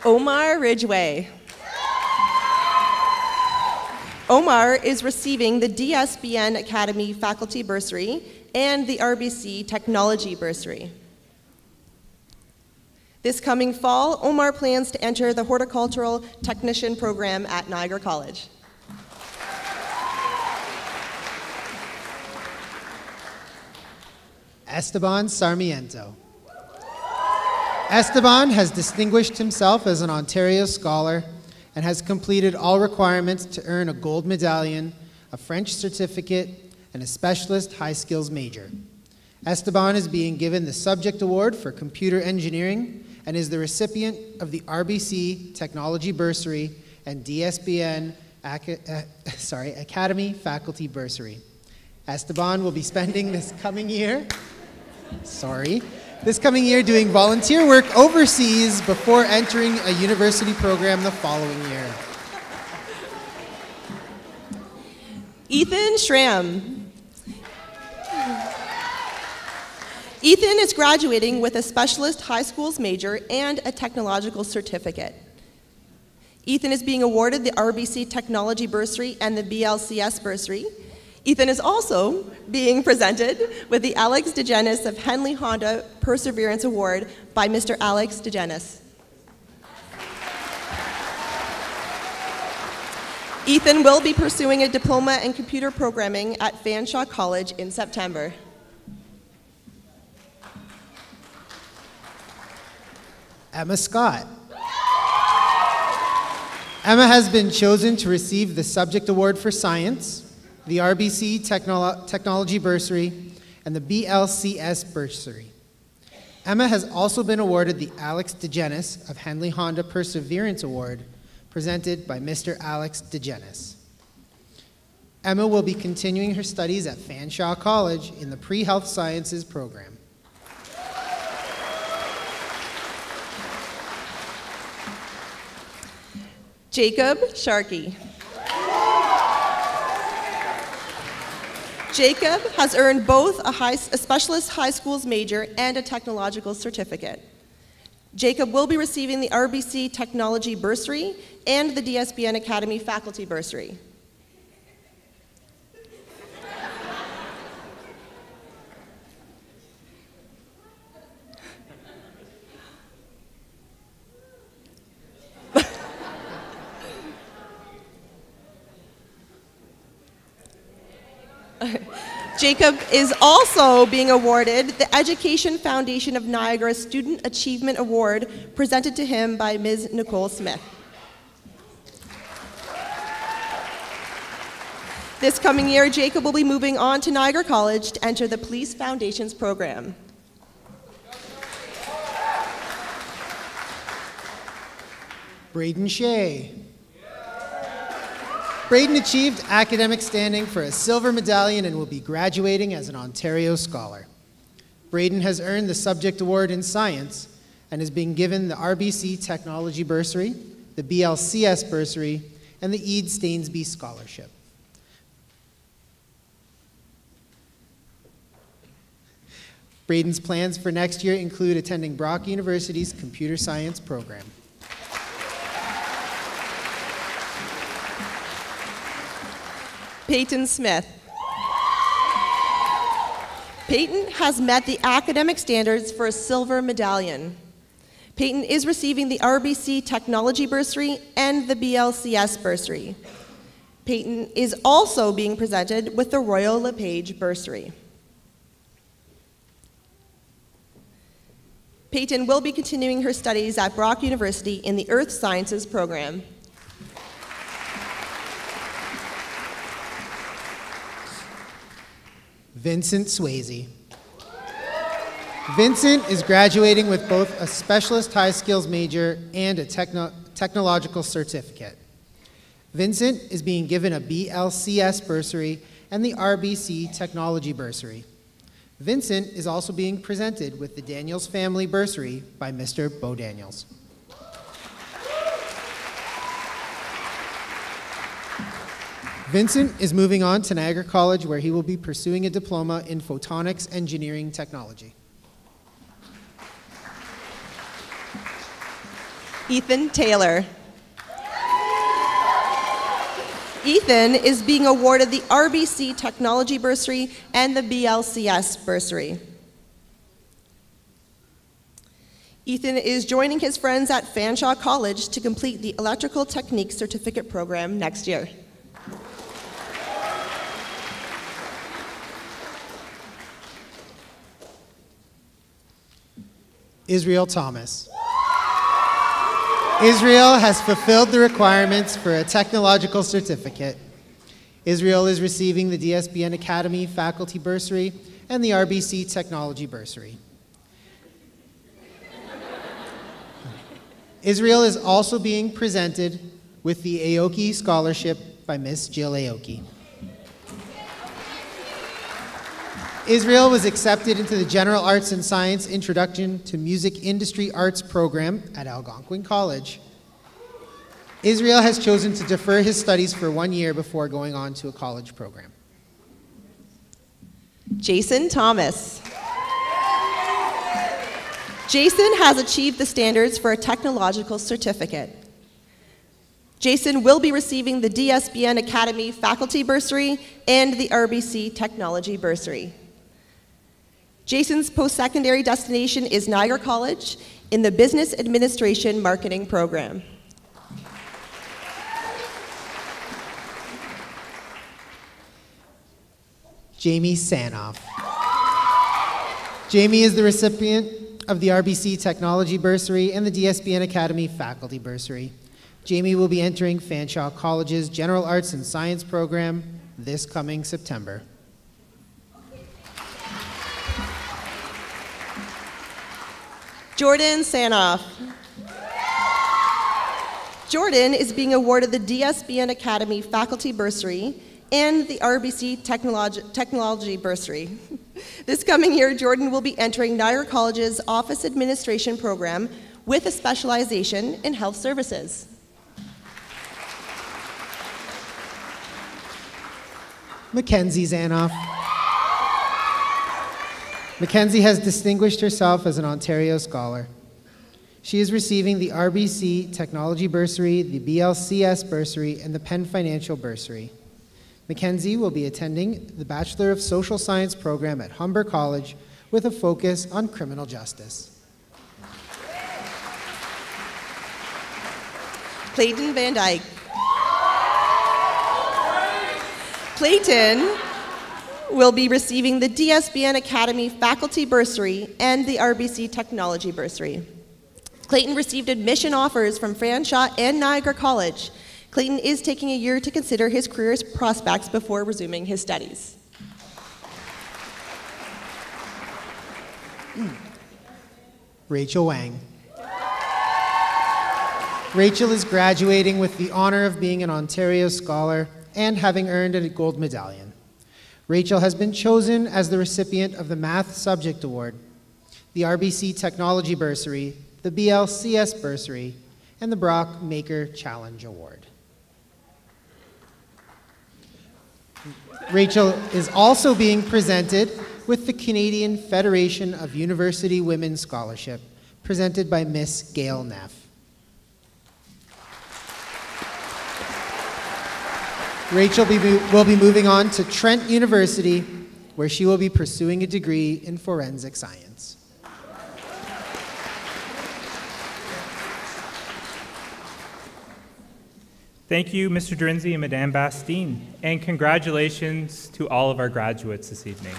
Omar Ridgway. Omar is receiving the DSBN Academy Faculty Bursary and the RBC Technology Bursary. This coming fall, Omar plans to enter the Horticultural Technician program at Niagara College. Esteban Sarmiento. Esteban has distinguished himself as an Ontario Scholar and has completed all requirements to earn a gold medallion, a French certificate, and a specialist high skills major. Esteban is being given the Subject Award for Computer Engineering and is the recipient of the RBC Technology Bursary and DSBN Academy Faculty Bursary. Esteban will be spending this coming year doing volunteer work overseas before entering a university program the following year. Ethan Schramm. Ethan is graduating with a specialist high schools major and a technological certificate. Ethan is being awarded the RBC Technology Bursary and the BLCS Bursary. Ethan is also being presented with the Alex DeGenis of Henley Honda Perseverance Award by Mr. Alex DeGenis. Ethan will be pursuing a diploma in computer programming at Fanshawe College in September. Emma Scott. Emma has been chosen to receive the Subject Award for Science, the RBC Technology Bursary, and the BLCS Bursary. Emma has also been awarded the Alex DeGenis of Henley Honda Perseverance Award, presented by Mr. Alex DeGenis. Emma will be continuing her studies at Fanshawe College in the Pre-Health Sciences program. Jacob Sharkey. Jacob has earned both a specialist high schools major and a technological certificate. Jacob will be receiving the RBC Technology Bursary and the DSBN Academy Faculty Bursary. Jacob is also being awarded the Education Foundation of Niagara Student Achievement Award, presented to him by Ms. Nicole Smith. This coming year, Jacob will be moving on to Niagara College to enter the Police Foundations program. Braden Shea. Braden achieved academic standing for a silver medallion and will be graduating as an Ontario Scholar. Braden has earned the Subject Award in Science and is being given the RBC Technology Bursary, the BLCS Bursary, and the Ede Stainsby Scholarship. Braden's plans for next year include attending Brock University's Computer Science program. Peyton Smith. Peyton has met the academic standards for a silver medallion. Peyton is receiving the RBC Technology Bursary and the BLCS Bursary. Peyton is also being presented with the Royal LePage Bursary. Peyton will be continuing her studies at Brock University in the Earth Sciences program. Vincent Swayze. Vincent is graduating with both a specialist high skills major and a technological certificate. Vincent is being given a BLCS bursary and the RBC Technology Bursary. Vincent is also being presented with the Daniels Family Bursary by Mr. Bo Daniels. Vincent is moving on to Niagara College, where he will be pursuing a diploma in photonics engineering technology. Ethan Taylor. Ethan is being awarded the RBC Technology Bursary and the BLCS Bursary. Ethan is joining his friends at Fanshawe College to complete the Electrical Technique Certificate program next year. Israel Thomas. Israel has fulfilled the requirements for a technological certificate. Israel is receiving the DSBN Academy Faculty Bursary and the RBC Technology Bursary. Israel is also being presented with the Aoki Scholarship by Miss Jill Aoki. Israel was accepted into the General Arts and Science Introduction to Music Industry Arts program at Algonquin College. Israel has chosen to defer his studies for 1 year before going on to a college program. Jason Thomas. Jason has achieved the standards for a technological certificate. Jason will be receiving the DSBN Academy Faculty Bursary and the RBC Technology Bursary. Jason's post-secondary destination is Niagara College in the Business Administration Marketing program. Jamie Sanoff. Jamie is the recipient of the RBC Technology Bursary and the DSBN Academy Faculty Bursary. Jamie will be entering Fanshawe College's General Arts and Science program this coming September. Jordan Sanoff. Jordan is being awarded the DSBN Academy Faculty Bursary and the RBC Technology Bursary. This coming year, Jordan will be entering Niagara College's Office Administration program with a specialization in health services. Mackenzie Zanoff. Mackenzie has distinguished herself as an Ontario Scholar. She is receiving the RBC Technology Bursary, the BLCS Bursary, and the Penn Financial Bursary. Mackenzie will be attending the Bachelor of Social Science program at Humber College with a focus on criminal justice. Clayton Van Dyke. Clayton will be receiving the DSBN Academy Faculty Bursary and the RBC Technology Bursary. Clayton received admission offers from Fanshawe and Niagara College. Clayton is taking a year to consider his career prospects before resuming his studies. Rachel Wang. Rachel is graduating with the honor of being an Ontario Scholar and having earned a gold medallion. Rachel has been chosen as the recipient of the Math Subject Award, the RBC Technology Bursary, the BLCS Bursary, and the Brock Maker Challenge Award. Rachel is also being presented with the Canadian Federation of University Women Scholarship, presented by Miss Gail Neff. Rachel will be moving on to Trent University, where she will be pursuing a degree in forensic science. Thank you, Mr. Drinzi and Madame Bastine, and congratulations to all of our graduates this evening.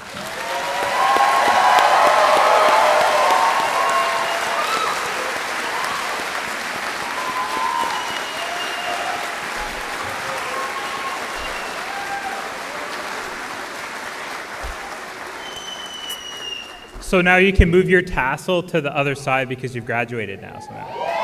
So now you can move your tassel to the other side because you've graduated now. So now.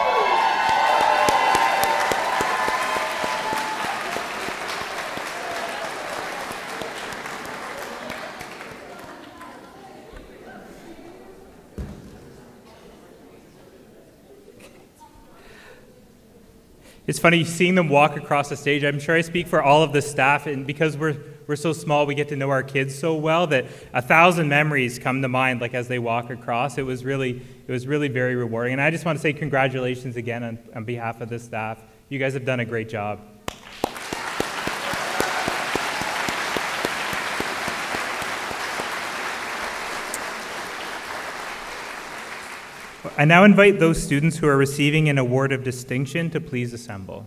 It's funny seeing them walk across the stage. I'm sure I speak for all of the staff, and because we're so small, we get to know our kids so well that 1,000 memories come to mind, like as they walk across. It was really very rewarding. And I just want to say congratulations again on behalf of the staff. You guys have done a great job. I now invite those students who are receiving an award of distinction to please assemble.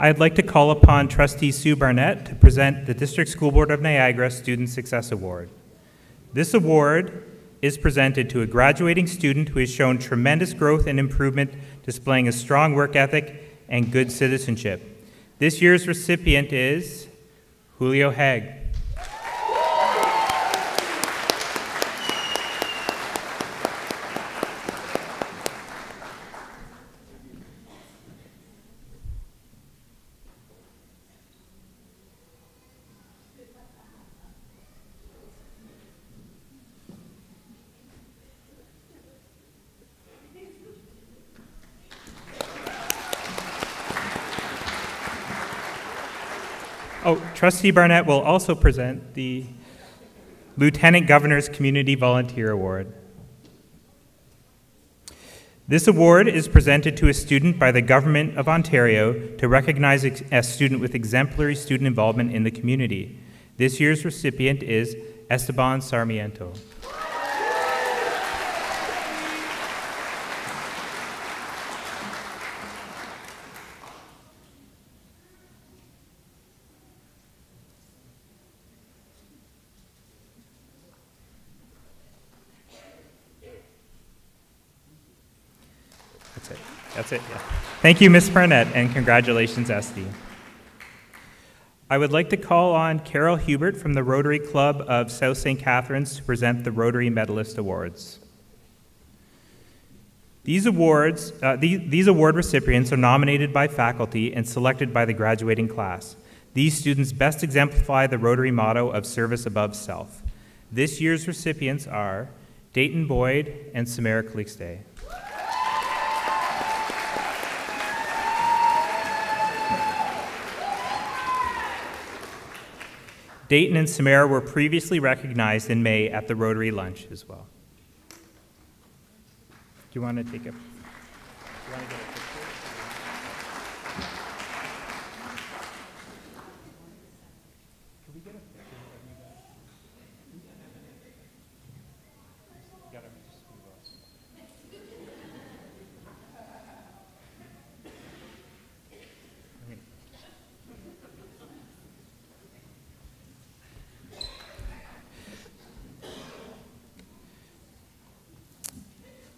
I'd like to call upon Trustee Sue Barnett to present the District School Board of Niagara Student Success Award. This award is presented to a graduating student who has shown tremendous growth and improvement, displaying a strong work ethic and good citizenship. This year's recipient is Julio Haig. Oh, Trustee Barnett will also present the Lieutenant Governor's Community Volunteer Award. This award is presented to a student by the Government of Ontario to recognize a student with exemplary student involvement in the community. This year's recipient is Esteban Sarmiento. That's it, yeah. Thank you, Ms. Barnett, and congratulations, Esty. I would like to call on Carol Hubert from the Rotary Club of South St. Catharines to present the Rotary Medalist Awards. These award recipients are nominated by faculty and selected by the graduating class. These students best exemplify the Rotary motto of service above self. This year's recipients are Dayton Boyd and Samara Calixte. Dayton and Samara were previously recognized in May at the Rotary Lunch as well. Do you want to take a...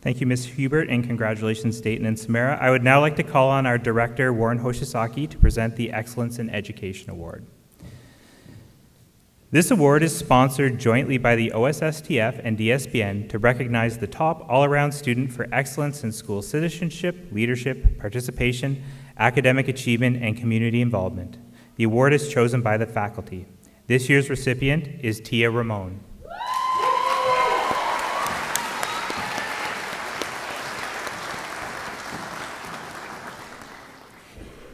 Thank you, Ms. Hubert, and congratulations, Dayton and Samara. I would now like to call on our director, Warren Hoshisaki, to present the Excellence in Education Award. This award is sponsored jointly by the OSSTF and DSBN to recognize the top all-around student for excellence in school citizenship, leadership, participation, academic achievement, and community involvement. The award is chosen by the faculty. This year's recipient is Tia Ramon.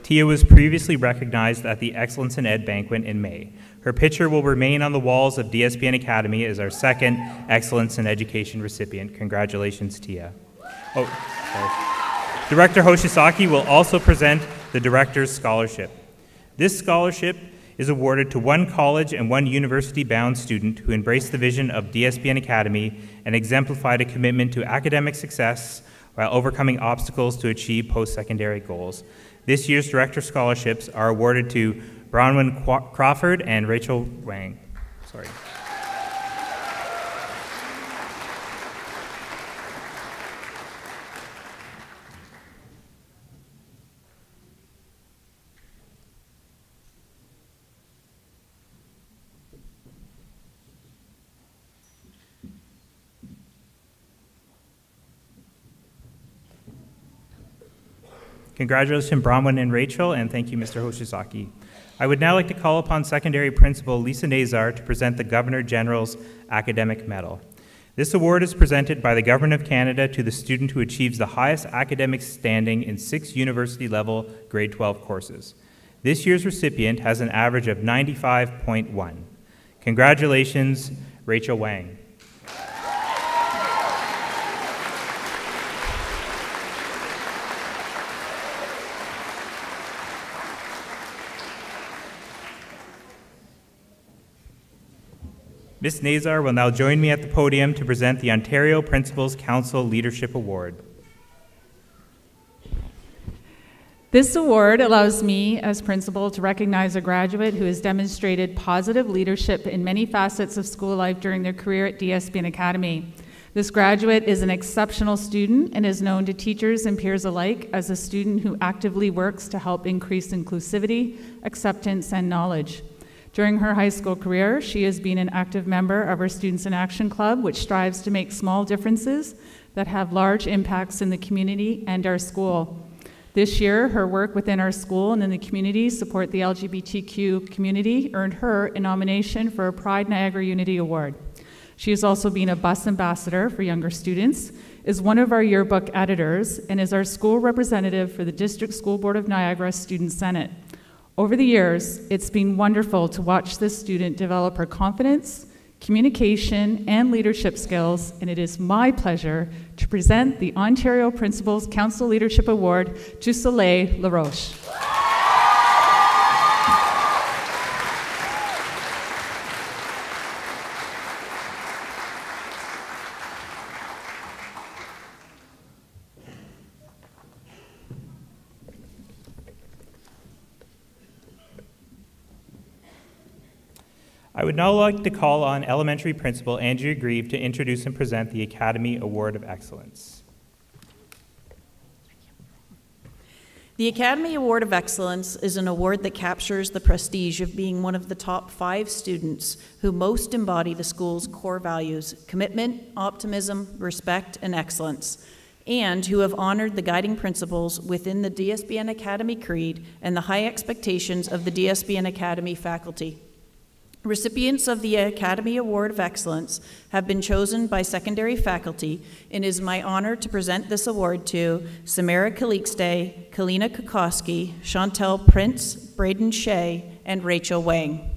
Tia was previously recognized at the Excellence in Ed banquet in May. Her picture will remain on the walls of DSBN Academy as our second Excellence in Education recipient. Congratulations, Tia. Oh, sorry. Director Hoshisaki will also present the Director's Scholarship. This scholarship is awarded to one college and one university-bound student who embraced the vision of DSBN Academy and exemplified a commitment to academic success while overcoming obstacles to achieve post-secondary goals. This year's Director Scholarships are awarded to Bronwyn Crawford and Rachel Wang. Sorry. Congratulations, Bronwyn and Rachel, and thank you, Mr. Hoshisaki. I would now like to call upon Secondary Principal Lisa Nazar to present the Governor General's Academic Medal. This award is presented by the Government of Canada to the student who achieves the highest academic standing in 6 university-level grade 12 courses. This year's recipient has an average of 95.1. Congratulations, Rachel Wang. Ms. Nazar will now join me at the podium to present the Ontario Principals Council Leadership Award. This award allows me, as principal, to recognize a graduate who has demonstrated positive leadership in many facets of school life during their career at DSBN Academy. This graduate is an exceptional student and is known to teachers and peers alike as a student who actively works to help increase inclusivity, acceptance, and knowledge. During her high school career, she has been an active member of our Students in Action Club, which strives to make small differences that have large impacts in the community and our school. This year, her work within our school and in the community support the LGBTQ community earned her a nomination for a Pride Niagara Unity Award. She has also been a bus ambassador for younger students, is one of our yearbook editors, and is our school representative for the District School Board of Niagara Student Senate. Over the years, it's been wonderful to watch this student develop her confidence, communication, and leadership skills, and it is my pleasure to present the Ontario Principals Council Leadership Award to Soleil LaRoche. I would now like to call on Elementary Principal Andrea Grieve to introduce and present the Academy Award of Excellence. The Academy Award of Excellence is an award that captures the prestige of being one of the top 5 students who most embody the school's core values: commitment, optimism, respect, and excellence, and who have honored the guiding principles within the DSBN Academy Creed and the high expectations of the DSBN Academy faculty. Recipients of the Academy Award of Excellence have been chosen by secondary faculty, and it is my honor to present this award to Samara Kalikste, Kalina Kokoski, Chantel Prince, Braden Shea, and Rachel Wang.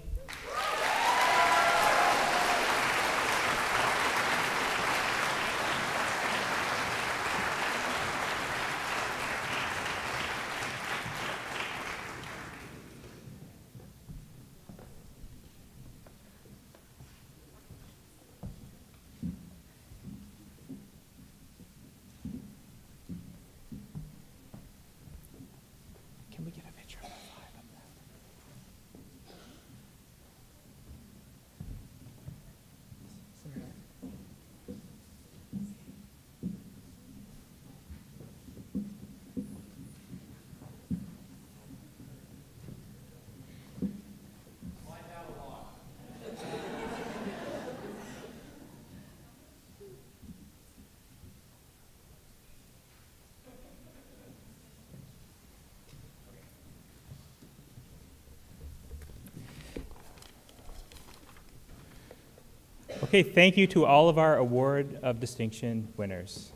Okay, thank you to all of our Award of Distinction winners.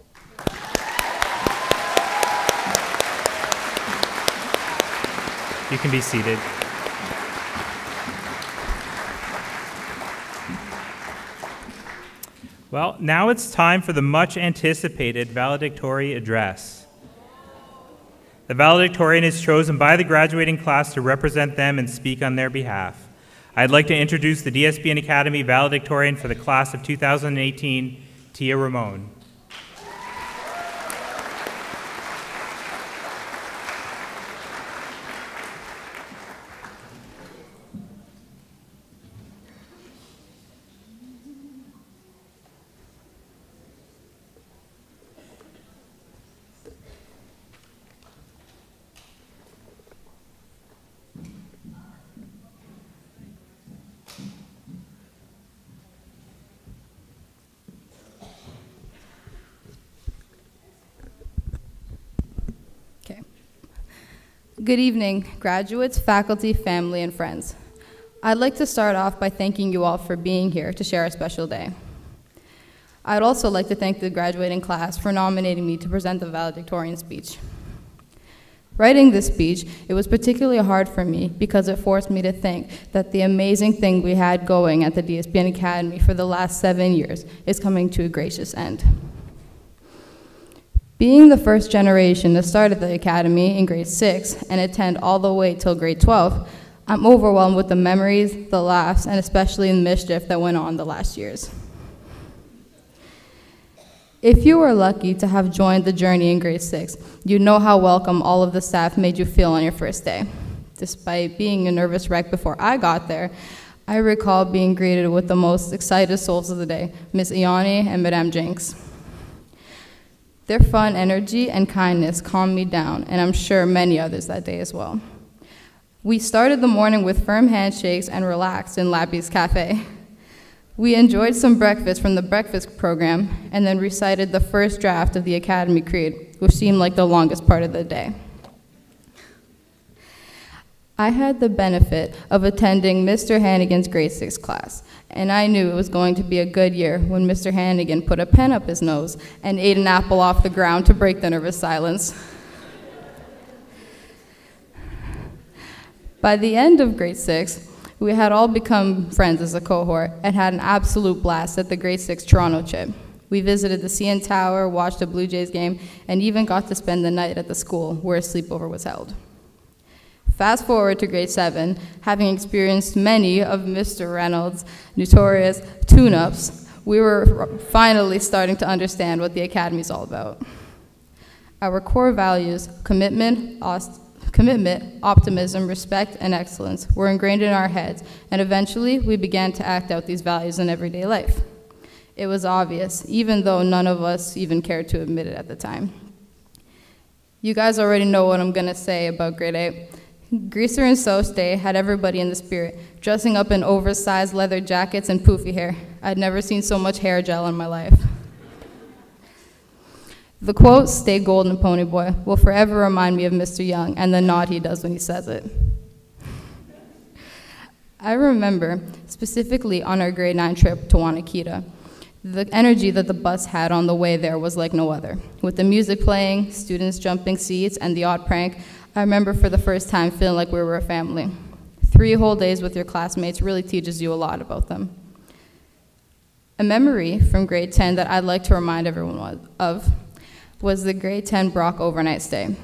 You can be seated. Well, now it's time for the much anticipated valedictory address. The valedictorian is chosen by the graduating class to represent them and speak on their behalf. I'd like to introduce the DSBN Academy valedictorian for the class of 2018, Tia Ramon. Good evening, graduates, faculty, family, and friends. I'd like to start off by thanking you all for being here to share a special day. I'd also like to thank the graduating class for nominating me to present the valedictorian speech. Writing this speech, it was particularly hard for me because it forced me to think that the amazing thing we had going at the DSBN Academy for the last 7 years is coming to a gracious end. Being the first generation to start at the Academy in grade 6 and attend all the way till grade 12, I'm overwhelmed with the memories, the laughs, and especially the mischief that went on the last years. If you were lucky to have joined the journey in grade 6, you know how welcome all of the staff made you feel on your first day. Despite being a nervous wreck before I got there, I recall being greeted with the most excited souls of the day, Miss Iani and Madame Jinx. Their fun energy and kindness calmed me down, and I'm sure many others that day as well. We started the morning with firm handshakes and relaxed in Lappy's Cafe. We enjoyed some breakfast from the breakfast program, and then recited the first draft of the Academy Creed, which seemed like the longest part of the day. I had the benefit of attending Mr. Hannigan's grade 6 class, and I knew it was going to be a good year when Mr. Hannigan put a pen up his nose and ate an apple off the ground to break the nervous silence. By the end of grade 6, we had all become friends as a cohort and had an absolute blast at the grade 6 Toronto trip. We visited the CN Tower, watched a Blue Jays game, and even got to spend the night at the school where a sleepover was held. Fast forward to grade 7, having experienced many of Mr. Reynolds' notorious tune-ups, we were finally starting to understand what the Academy is all about. Our core values, commitment, optimism, respect, and excellence were ingrained in our heads, and eventually we began to act out these values in everyday life. It was obvious, even though none of us even cared to admit it at the time. You guys already know what I'm going to say about grade 8. Greaser and Sauce Day had everybody in the spirit, dressing up in oversized leather jackets and poofy hair. I'd never seen so much hair gel in my life. The quote, "Stay golden, pony boy," will forever remind me of Mr. Young and the nod he does when he says it. I remember, specifically on our grade 9 trip to Wanakita, the energy that the bus had on the way there was like no other. With the music playing, students jumping seats, and the odd prank, I remember for the first time feeling like we were a family. 3 whole days with your classmates really teaches you a lot about them. A memory from grade 10 that I'd like to remind everyone of was the grade 10 Brock overnight stay.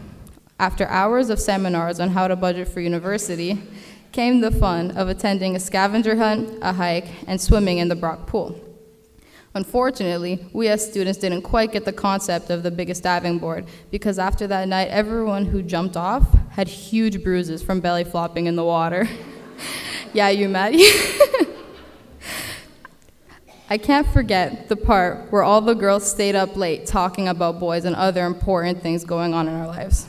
After hours of seminars on how to budget for university, came the fun of attending a scavenger hunt, a hike, and swimming in the Brock pool. Unfortunately, we as students didn't quite get the concept of the biggest diving board, because after that night, everyone who jumped off had huge bruises from belly flopping in the water. Yeah, you, Maddie? I can't forget the part where all the girls stayed up late talking about boys and other important things going on in our lives.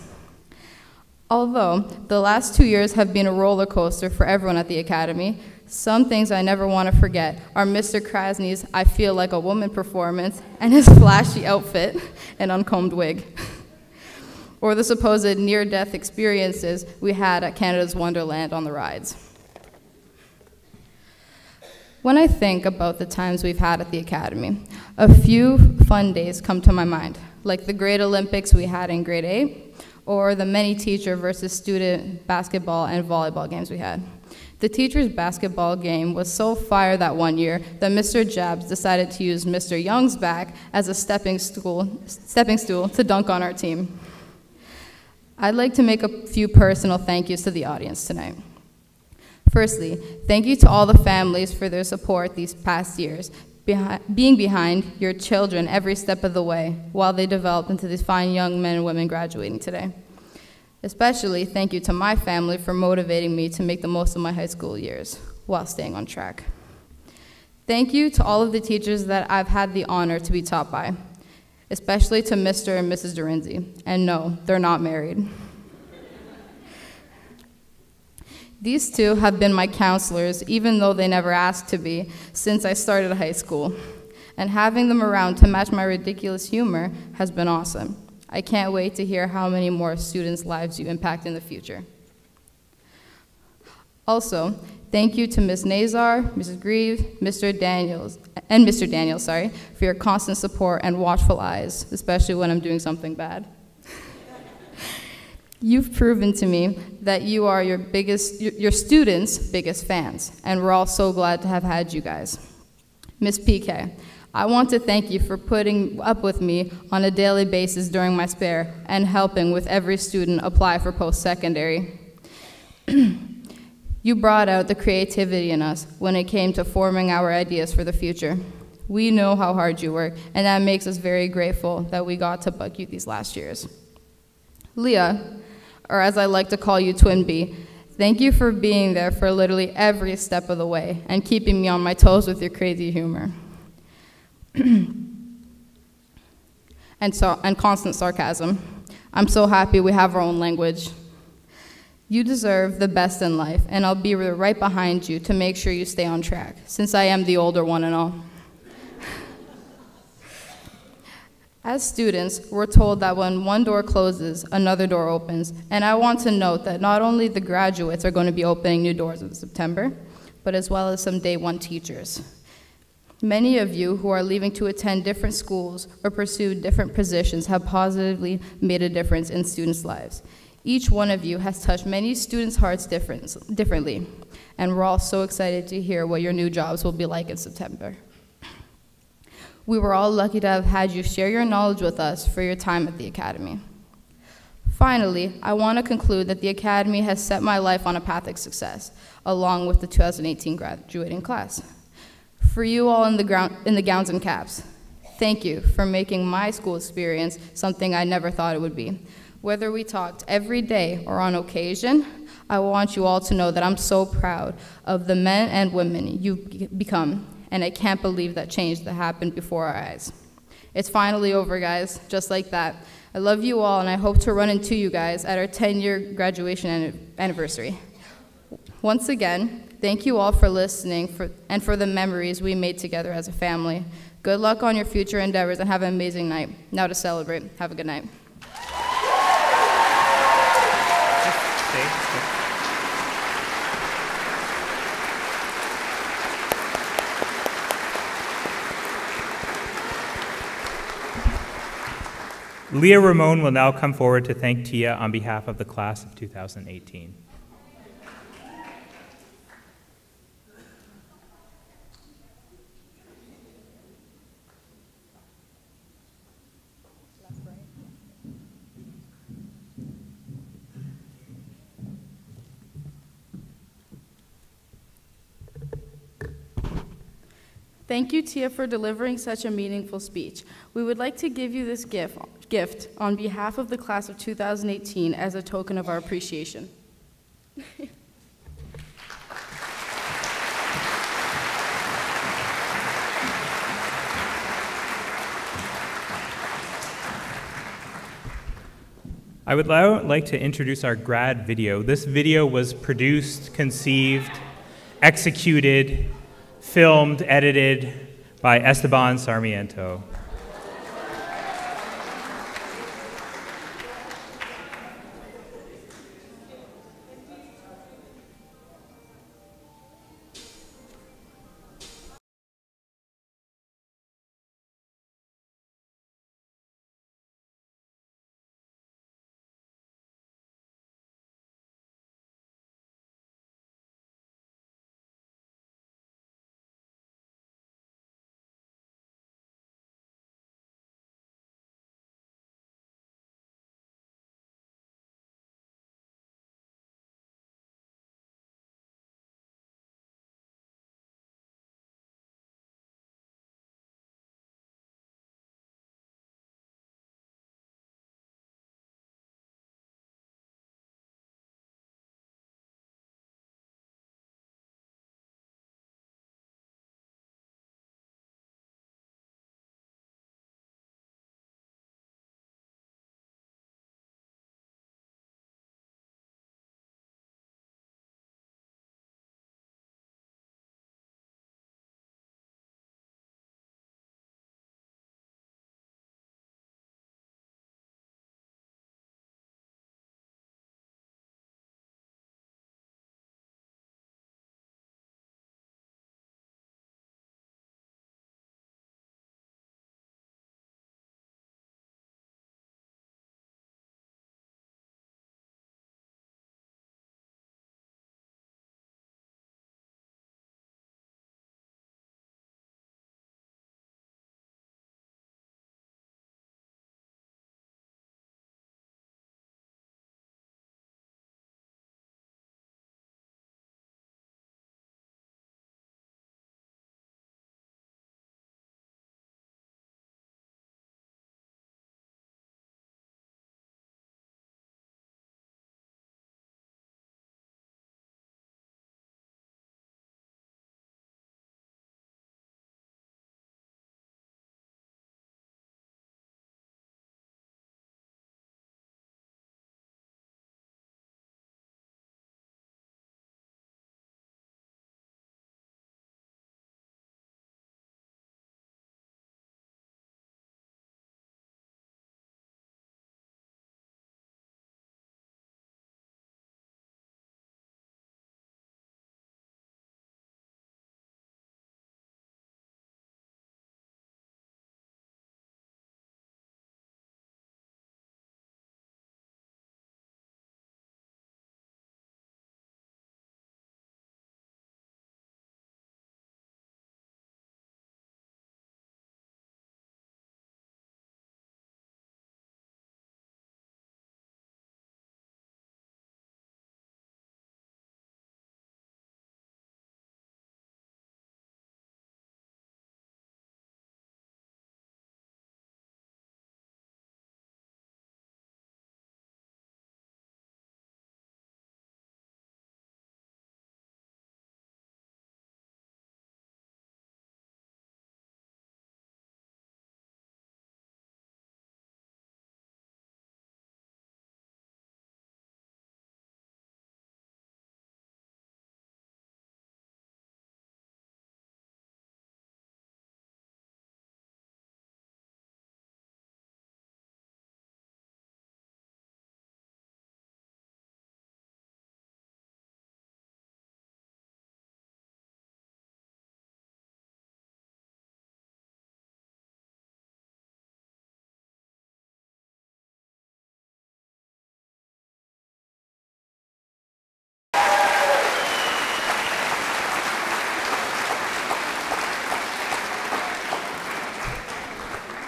Although the last 2 years have been a roller coaster for everyone at the Academy, some things I never want to forget are Mr. Krasny's "I Feel Like a Woman" performance and his flashy outfit and uncombed wig. Or the supposed near-death experiences we had at Canada's Wonderland on the rides. When I think about the times we've had at the Academy, a few fun days come to my mind, like the Great Olympics we had in grade 8, or the many teacher versus student basketball and volleyball games we had. The teacher's basketball game was so fire that one year that Mr. Jabs decided to use Mr. Young's back as a stepping stool to dunk on our team. I'd like to make a few personal thank yous to the audience tonight. Firstly, thank you to all the families for their support these past years, being behind your children every step of the way while they develop into these fine young men and women graduating today. Especially thank you to my family for motivating me to make the most of my high school years while staying on track. Thank you to all of the teachers that I've had the honor to be taught by, especially to Mr. and Mrs. Dorinzi. And no, they're not married. These two have been my counselors, even though they never asked to be, since I started high school. And having them around to match my ridiculous humor has been awesome. I can't wait to hear how many more students' lives you impact in the future. Also, thank you to Ms. Nazar, Mrs. Grieve, Mr. Daniels, for your constant support and watchful eyes, especially when I'm doing something bad. You've proven to me that you are your students' biggest fans, and we're all so glad to have had you guys. Ms. PK, I want to thank you for putting up with me on a daily basis during my spare and helping with every student apply for post-secondary. You brought out the creativity in us when it came to forming our ideas for the future. We know how hard you work, and that makes us very grateful that we got to bug you these last years. Leah, or as I like to call you, Twin B, thank you for being there for literally every step of the way and keeping me on my toes with your crazy humor. and constant sarcasm. I'm so happy we have our own language. You deserve the best in life, and I'll be right behind you to make sure you stay on track, since I am the older one and all. As students, we're told that when one door closes, another door opens, and I want to note that not only the graduates are going to be opening new doors in September, but as well as some day one teachers. Many of you who are leaving to attend different schools or pursue different positions have positively made a difference in students' lives. Each one of you has touched many students' hearts differently, and we're all so excited to hear what your new jobs will be like in September. We were all lucky to have had you share your knowledge with us for your time at the Academy. Finally, I want to conclude that the Academy has set my life on a path of success, along with the 2018 graduating class. For you all in the gowns and caps, thank you for making my school experience something I never thought it would be. Whether we talked every day or on occasion, I want you all to know that I'm so proud of the men and women you've become, and I can't believe that change that happened before our eyes. It's finally over, guys, just like that. I love you all, and I hope to run into you guys at our 10-year graduation anniversary. Once again, thank you all for listening and for the memories we made together as a family. Good luck on your future endeavors, and have an amazing night. Now to celebrate. Have a good night. Leah Ramon will now come forward to thank Tia on behalf of the class of 2018. Thank you, Tia, for delivering such a meaningful speech. We would like to give you this gift on behalf of the class of 2018 as a token of our appreciation. I would now like to introduce our grad video. This video was produced, conceived, executed, filmed, edited by Esteban Sarmiento.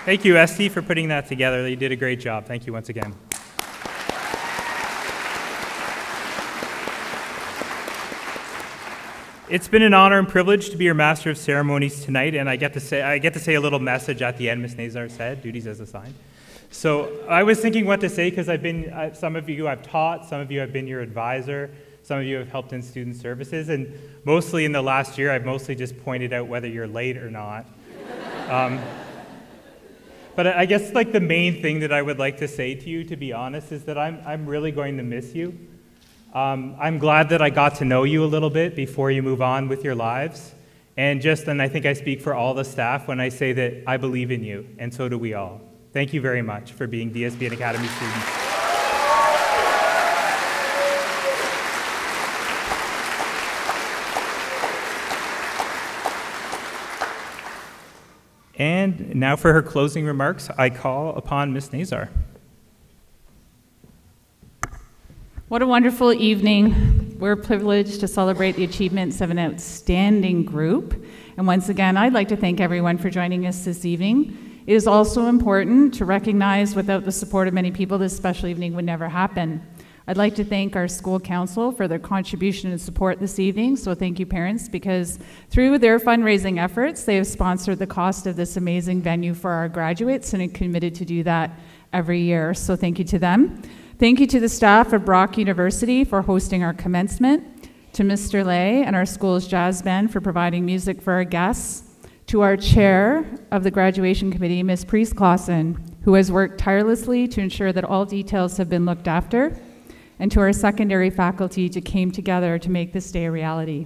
Thank you, Esty, for putting that together. You did a great job. Thank you once again. It's been an honor and privilege to be your Master of Ceremonies tonight, and I get to say a little message at the end. Ms. Nazar said, "Duties as assigned." So I was thinking what to say because some of you I've taught, some of you I've been your advisor, some of you have helped in student services, and mostly in the last year I've mostly just pointed out whether you're late or not. But I guess like the main thing that I would like to say to you, to be honest, is that I'm really going to miss you. I'm glad that I got to know you a little bit before you move on with your lives. And I think I speak for all the staff when I say that I believe in you, and so do we all. Thank you very much for being DSBN Academy students. And now for her closing remarks, I call upon Ms. Nazar. What a wonderful evening. We're privileged to celebrate the achievements of an outstanding group. And once again, I'd like to thank everyone for joining us this evening. It is also important to recognize without the support of many people, this special evening would never happen. I'd like to thank our school council for their contribution and support this evening. So thank you, parents, because through their fundraising efforts, they have sponsored the cost of this amazing venue for our graduates and are committed to do that every year. So thank you to them. Thank you to the staff of Brock University for hosting our commencement, to Mr. Lay and our school's jazz band for providing music for our guests, to our chair of the graduation committee, Ms. Priest-Clausen, who has worked tirelessly to ensure that all details have been looked after, and to our secondary faculty who came together to make this day a reality.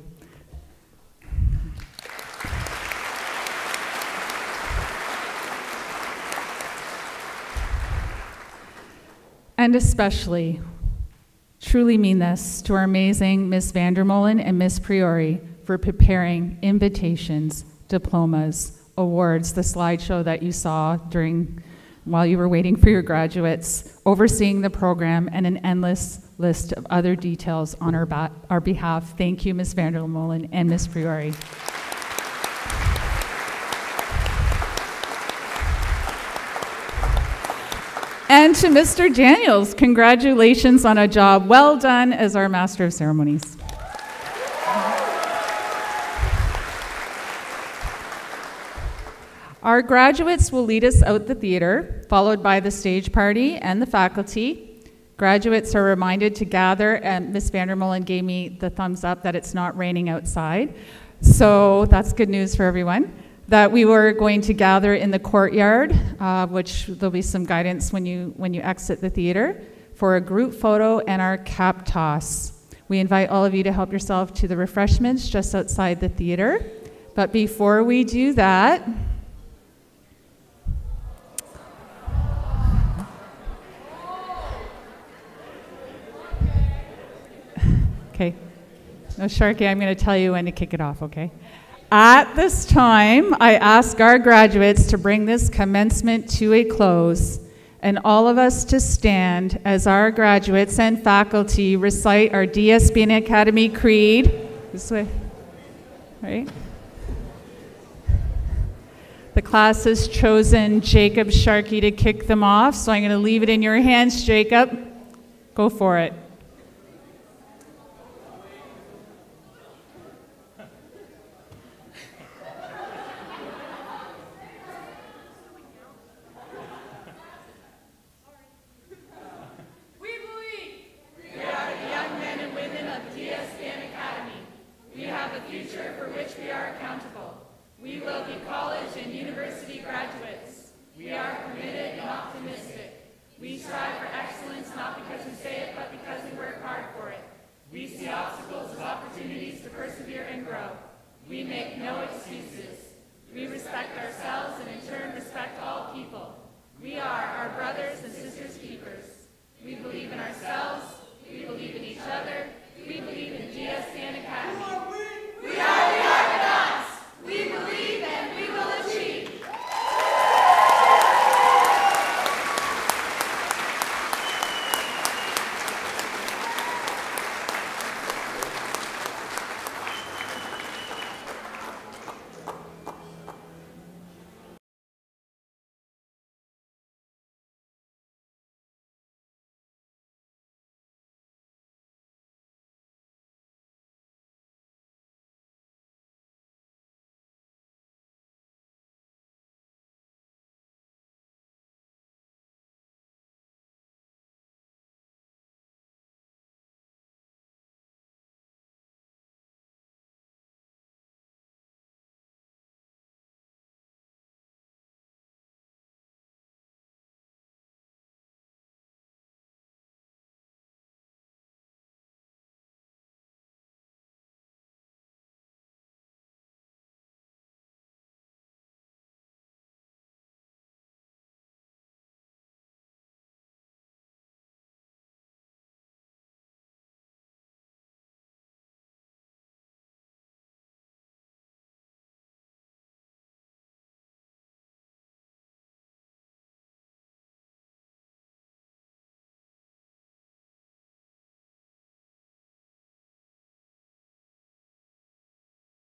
And especially, truly mean this, to our amazing Ms. Vandermolen and Ms. Priori for preparing invitations, diplomas, awards, the slideshow that you saw while you were waiting for your graduates, overseeing the program, and an endless list of other details on our behalf. Thank you, Ms. Vandermolen and Ms. Priori. And to Mr. Daniels, congratulations on a job well done as our Master of Ceremonies. Our graduates will lead us out the theater, followed by the stage party and the faculty. Graduates are reminded to gather, and Ms. Vandermolen gave me the thumbs up that it's not raining outside. So that's good news for everyone. That we were going to gather in the courtyard, which there'll be some guidance when you exit the theater, for a group photo and our cap toss. We invite all of you to help yourself to the refreshments just outside the theater. But before we do that, okay, no, Sharky, I'm going to tell you when to kick it off, okay? At this time, I ask our graduates to bring this commencement to a close, and all of us to stand as our graduates and faculty recite our DSBN Academy Creed. This way, right? The class has chosen Jacob Sharkey to kick them off, so I'm going to leave it in your hands, Jacob. Go for it. We will be college and university graduates. We are committed and optimistic. We strive for excellence not because we say it, but because we work hard for it. We see obstacles as opportunities to persevere and grow. We make no excuses. We respect ourselves and in turn respect all people. We are our brothers and sisters keepers. We believe in ourselves. We believe in each other. We believe in DSBN Academy.